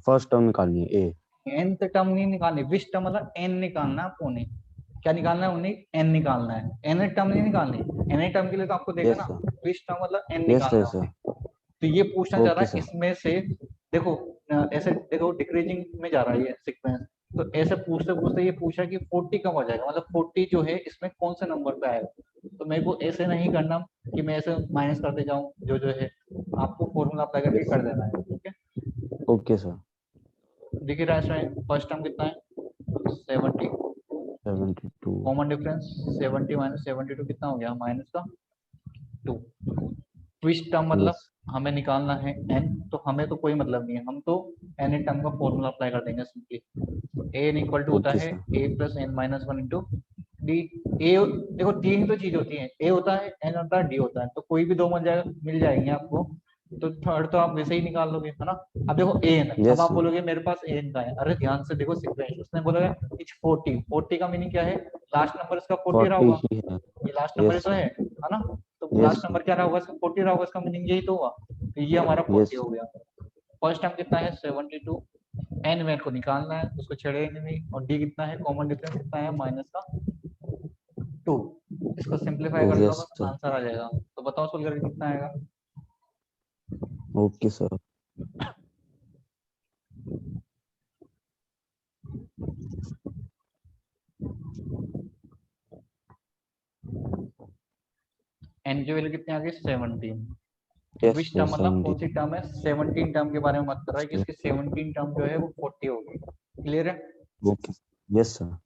B: first term निकालनी है ए।
A: nth टर्म नहीं निकालनी, विच टर्म मतलब n निकालना है आपको, नहीं क्या निकालना है, उन्हें n निकालना है, n टर्म नहीं निकालनी। n टर्म के लिए तो आपको देखा
B: यस
A: ना,
B: सर,
A: विच टर्म मतलब n
B: यस
A: निकालना
B: सर
A: है
B: सर।
A: उन्हें। तो ये पूछना चाह रहा
B: ओके
A: है
B: सर।
A: इसमें से, देखो ऐसे देखो डिक्रीजिंग में जा रहा है ये सीक्वेंस, तो ऐसे पूछते पूछते ये पूछा कि 40 कब आ जाएगा, मतलब 40 जो है इसमें कौन से नंबर पे आएगा। तो मेरे को ऐसे नहीं करना कि मैं ऐसे माइनस करते जाऊं, जो जो है आपको फॉर्मूला अप्लाई करके
B: यस
A: कर
B: सर।
A: देना है, ठीक है।
B: Okay sir.
A: दिख ही रहा है इसमें फर्स्ट टर्म कितना है 70,
B: 72।
A: कॉमन डिफरेंस 70 माइनस 72 कितना हो गया, माइनस का 2। ट्विस्ट टर्म मतलब
B: यस।
A: हमें निकालना है n, तो हमें तो कोई मतलब नहीं है, हम तो n टर्म का फॉर्मूला अप्लाई कर देंगे सिंपली। तो a इक्वल टू होता
B: ओके
A: है
B: sir.
A: a plus N minus one into d. ए देखो तीन तो चीज होती है, a होता है n होता है d होता है, तो कोई भी दो मिल जाएंगे आपको, तो थर्ड तो आप वैसे ही निकाल लोगे, है ना। अब देखो an, अब
B: यस
A: आप
B: सर।
A: बोलोगे मेरे पास an का है, अरे ध्यान से देखो सीक्वेंस, उसने बोला इच 40, 40 का मीनिंग क्या है, लास्ट नंबर इसका 40 रहा
B: 40
A: होगा,
B: ही है।
A: ये लास्ट नंबर
B: यस
A: तो
B: सर।
A: है ना। तो
B: यस
A: लास्ट
B: सर।
A: नंबर क्या रहा होगा इसका, 40 रहा होगा, इसका मीनिंग यही तो हुआ, तो ये हमारा
B: यस
A: 40 हो गया। फर्स्ट टर्म कितना है 72, एन मेरे को निकालना है, उसको छेड़ेंगे नहीं, और डी कितना है, कॉमन डिफरेंस कितना है, माइनस का 2। इसको सिंप्लीफाई कर दो
B: यस
A: बस
B: सर।
A: आंसर आ जाएगा। तो बताओ सोल्व करके कितना आएगा।
B: Okay sir.
A: एन की वैल्यू कितनी आ गई 17।
B: यस
A: विच
B: सर,
A: टर्म मतलब कौन
B: 70।
A: सी टर्म है, 17 टर्म के बारे में बात कर रहा है कि इसकी 17 टर्म जो है वो 40 होगी। क्लियर है।
B: ओके। Yes sir.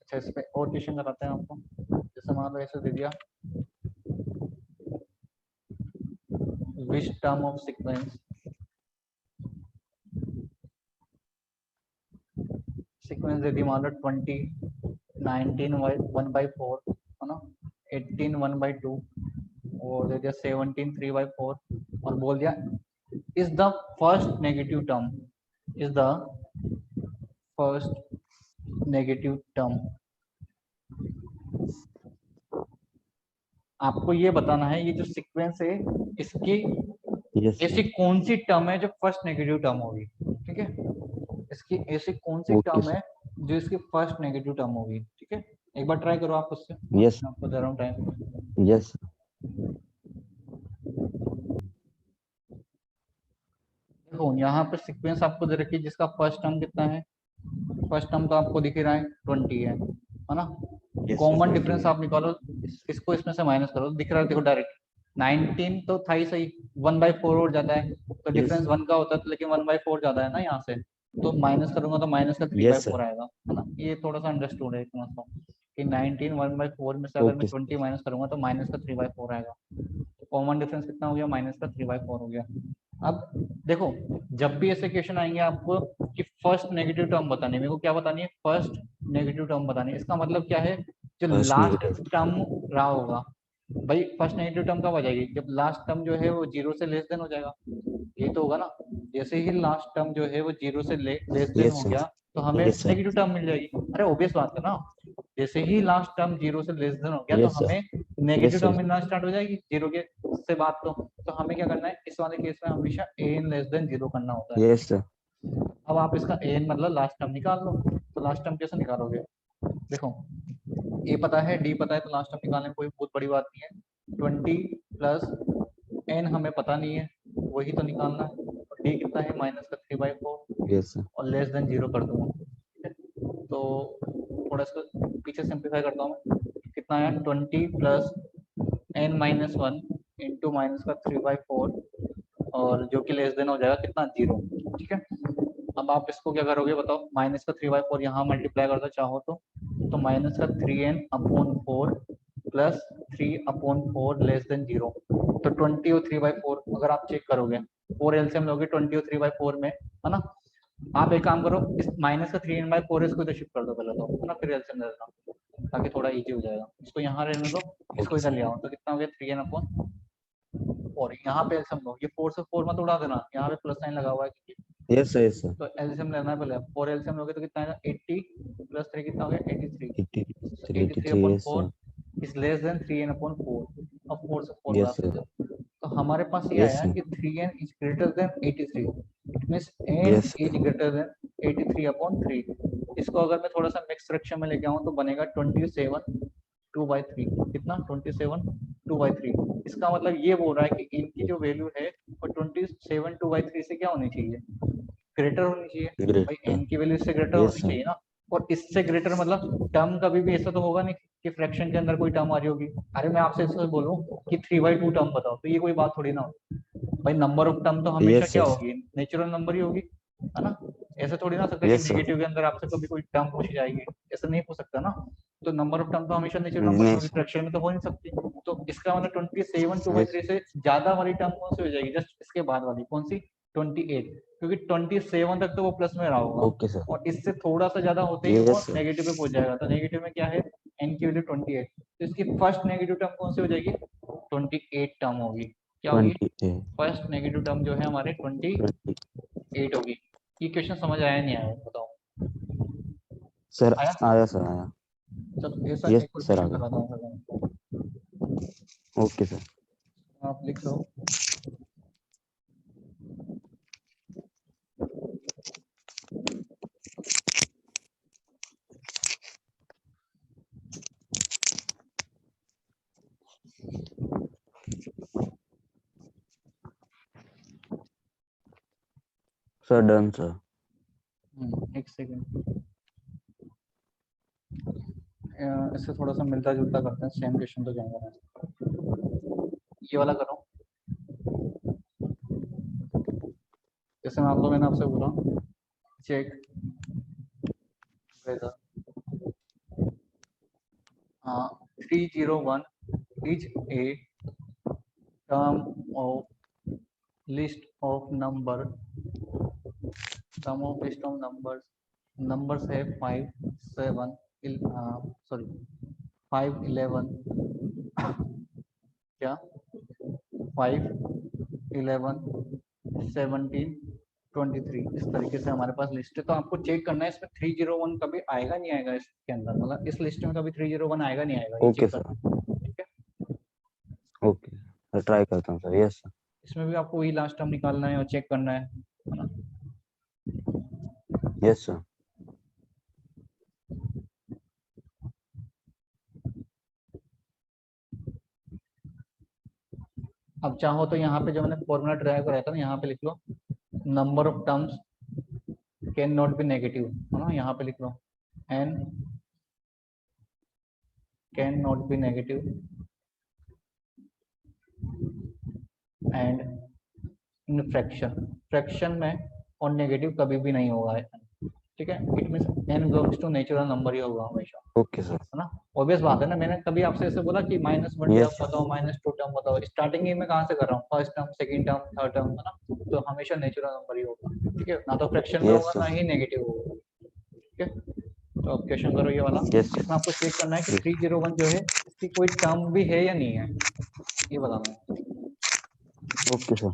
A: अच्छा इस पे और क्वेश्चन कराते हैं आपको, जैसे मान लो ऐसे दे दिया, which term of sequence, sequence दे दी मान लो 20, 19 1/4, है ना, 18 1/2, और दे दिया 17 3/4, और बोल दिया is the first negative term, is the first negative term. आपको ये बताना है ये जो सीक्वेंस है इसकी
B: यस
A: ऐसी
B: सर।
A: कौन सी टर्म है जो फर्स्ट नेगेटिव टर्म होगी, ठीक है। इसकी ऐसी कौन सी
B: ओके
A: टर्म
B: सर।
A: है जो इसकी फर्स्ट नेगेटिव टर्म होगी, ठीक है। एक बार ट्राई करो आप उससे, है ना?
B: यस।
A: मैं आपको दे रहा हूँ टाइम।
B: यस।
A: देखो यहाँ पे सीक्वेंस आपको दे रखी है जिसका फर्स्ट टर्म कितना है, फर्स्ट टर्म तो आपको दिख ही रहा है 20 है ना।
B: यस सर,
A: कॉमन
B: 20
A: डिफरेंस
B: है।
A: आप निकालो, इसको इसमें से माइनस करो, दिख रहा है देखो डायरेक्ट 19 तो था ही सही, 1/4 और जाता है, तो
B: यस।
A: डिफरेंस 1 का होता है, लेकिन 1/4 ज्यादा है ना यहाँ से, तो माइनस करूंगा तो माइनस का
B: यस
A: 3/4
B: सर।
A: आएगा, है ना। ये थोड़ा सा अंडरस्टूड है इतना सा कि 19 1/4 में से अगर मैं
B: ओके सर।
A: 20 माइनस करूंगा तो माइनस का 3/4 आएगा। तो कॉमन डिफरेंस कितना हो गया, माइनस का 3/4 हो गया। अब देखो जब भी ऐसे क्वेश्चन आएंगे आपको कि फर्स्ट नेगेटिव टर्म बतानी है, मेरे को क्या बतानी है, फर्स्ट नेगेटिव टर्म बतानी है, इसका मतलब क्या है, जो
B: फर्स्ट
A: लास्ट
B: नेगेटिव।
A: टर्म रहा होगा। भाई फर्स्ट नेगेटिव टर्म कब आ जाएगी, जब लास्ट टर्म जो है वो 0 से लेस देन हो जाएगा, यही तो होगा ना। जैसे ही लास्ट टर्म जो है वो 0 से लेस देन
B: यस
A: हो
B: सर।
A: गया तो हमें
B: यस सर।
A: नेगेटिव टर्म मिल जाएगी, अरे ओबियस बात है ना। जैसे ही लास्ट टर्म 0 से लेस देन हो गया तो
B: यस सर।
A: हमें नेगेटिव
B: यस
A: टर्म
B: सर।
A: मिलना स्टार्ट हो जाएगी 0 के से बात। तो हमें क्या करना है इस वाले केस में, हमेशा एन लेस देन 0 करना होता है,
B: यस
A: ठीक है।
B: सर।
A: अब आप इसका एन मतलब लास्ट टर्म निकाल लो, तो लास्ट टर्म कैसे निकालोगे, देखो ए पता है डी पता है, तो लास्ट टर्म निकालने में कोई बहुत बड़ी बात नहीं है। 20 प्लस एन हमें पता नहीं है, वही तो निकालना है, और डी कितना है माइनस का 3/4,
B: यस सर।
A: और लेस देन 0 कर दूंगा, ठीक है। तो थोड़ा इसको पीछे सिंप्लीफाई करता हूँ मैं, कितना है 20 plus N minus one into minus का 3/4, और जो कि लेस देन हो जाएगा कितना 0, ठीक है। अब आप इसको क्या करोगे बताओ, माइनस का 3/4 यहाँ मल्टीप्लाई कर दो चाहो तो माइनस का 3n/4 प्लस 3/4 लेस देन 0, तो 20 और 3/4 अगर आप चेक करोगे 4 एलसीएम लोगे 20 और 3/4 में, है ना। आप एक काम करो, इस माइनस का 3n/4 इसको इधर शिफ्ट कर दो पहले तो, है ना, फिर एलसीएम ले लेना, ताकि थोड़ा इजी हो जाएगा। इसको यहाँ रहने दो, इसको
B: ओके
A: इधर
B: सर।
A: ले आओ, तो कितना हो गया 3n/4, यहाँ पे एलसीएम लो, ये 4 से 4 मत उड़ा देना, यहाँ पे प्लस साइन लगा हुआ है,
B: यस सर, यस सर।
A: तो एलसीएम लेना है पहले। 4 एलसीएम लोगे तो कितना आएगा, 80 प्लस 3 कितना हो गया, 83।
B: 83,
A: 83
B: 83,
A: upon
B: yes
A: 4
B: sir,
A: is less than 3n upon 4। अब 4 से 4
B: यस
A: बात
B: सर,
A: कीजिए, तो हमारे पास ये
B: यस
A: आया
B: सर,
A: कि 3n is greater than 83। It means n
B: yes
A: is
B: sir,
A: greater than 83 upon 3। इसको अगर मैं थोड़ा सा मिक्स फ्रैक्शन में लेके आऊं तो बनेगा 27 2/3। कितना, 27 2/3। इसका मतलब ये बोल रहा है कि इनकी जो वैल्यू है वो 27 2/3 से क्या होनी चाहिए, ग्रेटर होनी चाहिए।
B: ग्रेट
A: भाई
B: सर,
A: n की वैल्यू इससे ग्रेटर
B: यस
A: होनी
B: सर,
A: चाहिए ना। और इससे ग्रेटर मतलब टर्म कभी भी ऐसा तो होगा नहीं कि फ्रैक्शन के अंदर कोई टर्म आ रही होगी। अरे मैं आपसे इससे बोलूं कि 3/2 टर्म बताओ, तो ये कोई बात थोड़ी ना होगी। भाई नंबर ऑफ टर्म तो हमेशा
B: यस
A: क्या
B: सर,
A: होगी, नेचुरल नंबर ही होगी, है ना। ऐसे थोड़ी ना हो सकता कि
B: यस सर,
A: नेगेटिव के अंदर आपसे कभी कोई टर्म पूछी जाएगी, ऐसा नहीं हो सकता ना। तो नंबर ऑफ टर्म तो हमेशा नेचुरल नंबर ही
B: नहीं
A: होगी,
B: सर,
A: फ्रैक्शन में तो हो नहीं सकती। तो इसका मतलब 27
B: यस,
A: 2/3 से ज्यादा वाली टर्म कौन सी हो जाएगी, जस्ट इसके बाद वाली कौन सी, 28। क्योंकि 27 तक तो वो प्लस में रहा होगा,
B: ओके सर,
A: और इससे थोड़ा सा ज्यादा होते ही वो
B: यस सर,
A: नेगेटिव पे पहुंच जाएगा। तो नेगेटिव में क्या है, n की वैल्यू 28। तो इसकी फर्स्ट नेगेटिव टर्म कौन सी हो जाएगी, 28 टर्म होगी। क्या होगी,
B: 28,
A: फर्स्ट नेगेटिव टर्म जो है हमारे
B: 20
A: 28 होगी। ये क्वेश्चन समझ आया नहीं आया बताओ,
B: सर,
A: आया।
B: आया सर, आया,
A: चलो ऐसा
B: यस
A: एक और
B: सर, आ
A: क्वेश्चन
B: गया,
A: कराता हूँ,
B: ओके सर।
A: आप लिख लो।
B: Sir done sir.
A: एक सेकंड, इससे थोड़ा सा मिलता जुलता करते हैं, सेम क्वेश्चन तो जाएंगे। ये वाला करो। जैसे मान लो मैंने आपसे बोला check whether 301 is a term of list of number, sum of list of numbers, numbers है 5 7 सॉरी 5 11 क्या 5 11 17 23। इस तरीके से हमारे पास लिस्ट है। तो आपको चेक करना है इसमें 301 कभी आएगा नहीं आएगा इसके अंदर, मतलब इस लिस्ट में कभी 301 आएगा नहीं आएगा, ये
B: ओके
A: चेक
B: सर,
A: करना है, ठीक है।
B: ओके सर, ट्राई करता हूँ सर, यस सर,
A: इसमें भी आपको वही लास्ट टर्म निकालना है और चेक करना है ना।
B: यस सर,
A: अब चाहो तो यहाँ पे जो मैंने फॉर्मूला ड्राइव कराया था ना, यहाँ पे लिख लो number of terms can not be negative, है ना। यहाँ पे लिख लो n can not be negative and in fraction, fraction में और नेगेटिव कभी भी नहीं होगा, ठीक है। It means n belongs to natural number ही होगा हमेशा,
B: ओके सर,
A: है ना। ऑब्वियस बात है ना, मैंने कभी आपसे ऐसे बोला कि -1 टर्म
B: यस सर,
A: बताओ, -2 टर्म बताओ, स्टार्टिंग ही में कहाँ से कर रहा हूँ, first term second term third term, है ना। तो हमेशा नेचुरल नंबर ही होगा, ठीक है, ना तो फ्रैक्शन में
B: यस
A: होगा ना
B: सर,
A: ही नेगेटिव होगा, ठीक है। तो अब क्वेश्चन करो ये वाला।
B: यस
A: इसमें
B: सर,
A: आपको चेक करना है कि
B: यस,
A: 301 जो है इसकी कोई टर्म भी है या नहीं है, ये बताना है।
B: Okay sir.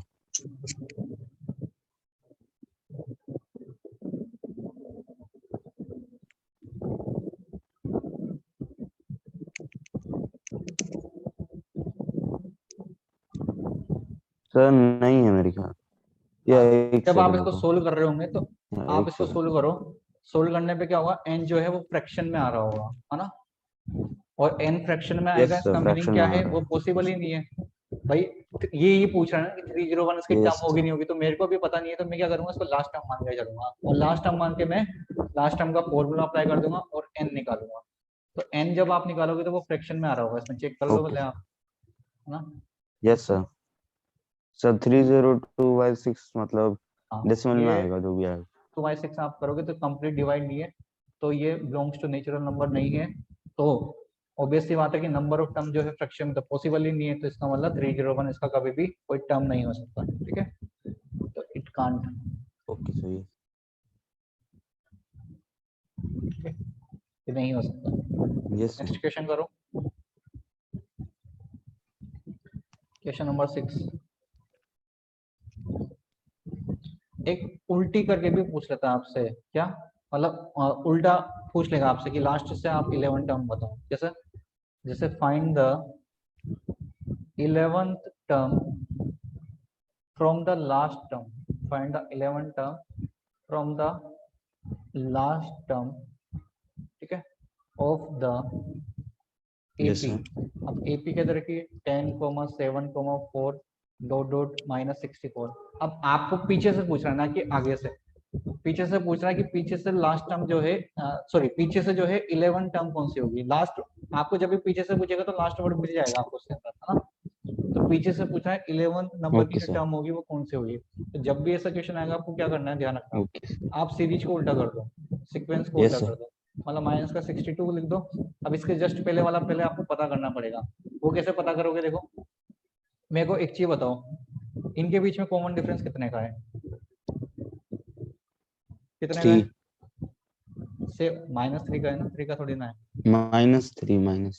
B: सर नहीं है मेरे ख्याल, या
A: हाँ,
B: एक
A: जब आप
B: सेकंड
A: इसको
B: रुको,
A: सोल्व कर रहे होंगे तो
B: या
A: आप
B: एक
A: इसको
B: सेकंड,
A: सोल्व करो। सोल्व करने पे क्या होगा, n जो है वो फ्रैक्शन में आ रहा होगा, है ना। और n फ्रैक्शन में
B: यस
A: आएगा,
B: सर,
A: इसका मीनिंग
B: फ्रैक्शन में
A: क्या
B: आ
A: है,
B: रहा
A: वो
B: है,
A: पॉसिबल ही नहीं है। भाई ये पूछ रहा है ना कि 301 इसकी टर्म
B: यस
A: होगी
B: सर,
A: नहीं होगी, तो मेरे को भी पता नहीं है, तो मैं क्या करूंगा, इसको लास्ट टर्म मान के चलूंगा, और लास्ट टर्म मान के मैं लास्ट टर्म का फॉर्मूला अप्लाई कर दूंगा और n निकालूंगा। तो n जब आप निकालोगे तो वो फ्रैक्शन में आ रहा होगा, इसमें चेक कर लो
B: ओके
A: पहले
B: सर,
A: आप, है ना।
B: Yes sir. सर 302/6 मतलब
A: हाँ,
B: डेसिमल में
A: ये
B: आएगा जो भी आएगा,
A: 2/6 आप करोगे तो कंप्लीट डिवाइड नहीं है, तो ये बिलोंग्स टू नेचुरल नंबर नहीं है। तो ऑब्वियस सी बात है कि नंबर ऑफ टर्म जो है फ्रैक्शन में तो पॉसिबल ही नहीं है, तो इसका मतलब 301 इसका कभी भी कोई टर्म नहीं हो सकता, ठीक है। तो इट कांट,
B: ओके सर, ये
A: ये नहीं हो सकता।
B: यस सर,
A: नेक्स्ट क्वेश्चन करो, क्वेश्चन नंबर 6। एक उल्टी करके भी पूछ लेता है आपसे, क्या मतलब उल्टा पूछ लेगा आपसे कि लास्ट से आप 11 टर्म बताओ। जैसे जैसे find the 11th term from the last term, find the 11th term from the last term, ठीक है, of the
B: yes
A: AP.
B: Sir.
A: अब एपी के तरह की 10,7,4 डॉट डॉट -64। अब आपको पीछे से पूछना है ना कि आगे से, पीछे से पूछ रहा है कि पीछे से लास्ट टर्म जो है, सॉरी पीछे से जो है 11 टर्म कौन सी होगी लास्ट। आपको जब भी पीछे से पूछेगा तो लास्ट वर्ड मिल जाएगा आपको उसके अंदर, है ना। तो पीछे से पूछा है 11 नंबर की
B: ओके
A: जो
B: सर।
A: टर्म होगी वो कौन सी होगी। तो जब भी ऐसा क्वेश्चन आएगा आपको क्या करना है, ध्यान रखना,
B: ओके सर।
A: आप सीरीज को उल्टा कर दो, सीक्वेंस को
B: यस
A: उल्टा
B: सर।
A: कर दो। मतलब माइनस का 62 लिख दो। अब इसके जस्ट पहले वाला पहले आपको पता करना पड़ेगा। वो कैसे पता करोगे, देखो मेरे को एक चीज बताओ, इनके बीच में कॉमन डिफरेंस कितने का है, कितने का
B: 3
A: है? से -3 का है ना, 3 का थोड़ी ना है।
B: -3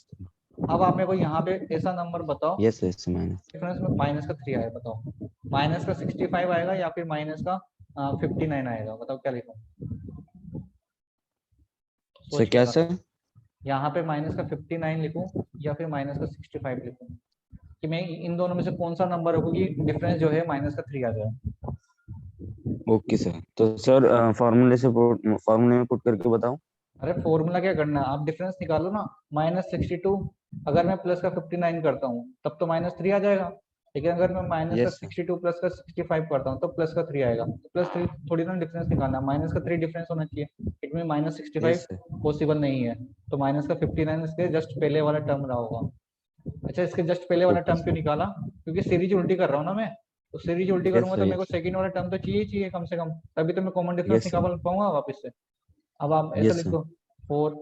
A: अब आप मेरे को यहाँ पे ऐसा नंबर बताओ,
B: यस यस माइनस।
A: डिफरेंस में माइनस का 3 आया, बताओ माइनस का 65 आएगा या फिर माइनस का 59 आएगा, बताओ क्या लिखूं,
B: सर
A: सोच के
B: क्या
A: बताओ।
B: सर?
A: यहाँ पे माइनस का 59 लिखूं या फिर माइनस का 65 लिखूं, कि मैं इन दोनों में से कौन सा नंबर रखूं कि डिफरेंस जो है माइनस का 3 आ जाए।
B: ओके सर, तो सर फॉर्मूले में पुट करके बताओ।
A: अरे फॉर्मूला क्या करना है, आप डिफरेंस निकालो ना। -62 अगर मैं प्लस का 59 करता हूँ तब तो -3 आ जाएगा। लेकिन अगर मैं माइनस का
B: यस सर।
A: 62 प्लस का 65 करता हूँ तो प्लस का 3 आएगा। तो +3 थोड़ी ना डिफरेंस निकालना, माइनस का 3 डिफरेंस होना चाहिए। इट में -65
B: यस सर।
A: पॉसिबल नहीं है। तो माइनस का 59 इसके जस्ट पहले वाला टर्म रहा होगा। अच्छा, इसके जस्ट पहले वाला
B: ओके
A: टर्म
B: सर।
A: क्यों निकाला, क्योंकि सीरीज उल्टी कर रहा हूँ ना मैं। तो सीरीज उल्टी
B: यस
A: करूंगा
B: सर।
A: तो मेरे को
B: यस सर।
A: सेकंड वाला टर्म तो चाहिए ही चाहिए कम से कम, तभी तो मैं कॉमन डिफरेंस
B: यस सर।
A: निकाल पाऊंगा वापस से। अब आप ऐसा
B: यस
A: लिख
B: सर।
A: दो, 4,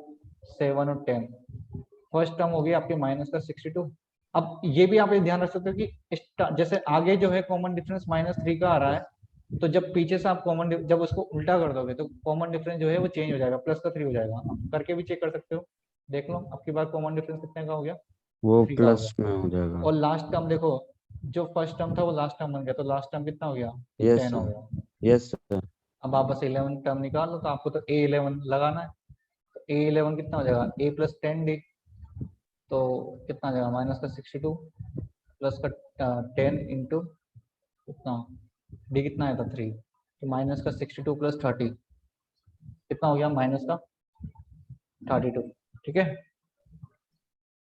A: 7 और 10। फर्स्ट टर्म हो गई आपकी माइनस का 62। अब ये भी आप ये ध्यान रख सकते हो कि जैसे आगे जो है कॉमन डिफरेंस -3 का आ रहा है, तो जब पीछे से आप जब उसको उल्टा कर दोगे तो कॉमन डिफरेंस जो है वो चेंज हो जाएगा, प्लस का 3 हो जाएगा। आप करके भी चेक कर सकते हो, देख लो आपकी बार कॉमन डिफरेंस कितने का हो गया,
B: वो
A: 3 का हो
B: प्लस
A: गया।
B: में हो जाएगा।
A: और लास्ट टर्म देखो, जो फर्स्ट टर्म था वो लास्ट टर्म बन गया, तो लास्ट टर्म कितना हो गया,
B: यस
A: 10 हो
B: सर।
A: गया।
B: Yes sir.
A: अब आप बस 11 टर्म निकाल लो, तो आपको तो A11 लगाना है। तो A11 कितना हो जाएगा, A+10D, तो कितना आ जाएगा -62 प्लस का 10 इंटू कितना, डी कितना आया था 3, तो -62 प्लस 30 कितना हो गया, -32। ठीक है,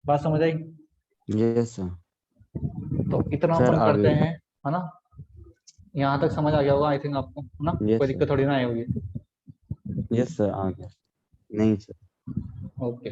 A: बात समझ आई।
B: Yes sir.
A: तो इतना
B: सर
A: अपन करते
B: आगे।
A: हैं, है ना। यहाँ तक समझ आ गया होगा आई थिंक आपको, है ना, कोई
B: यस सर।
A: दिक्कत थोड़ी ना आई होगी।
B: यस सर आगे। नहीं सर।
A: ओके।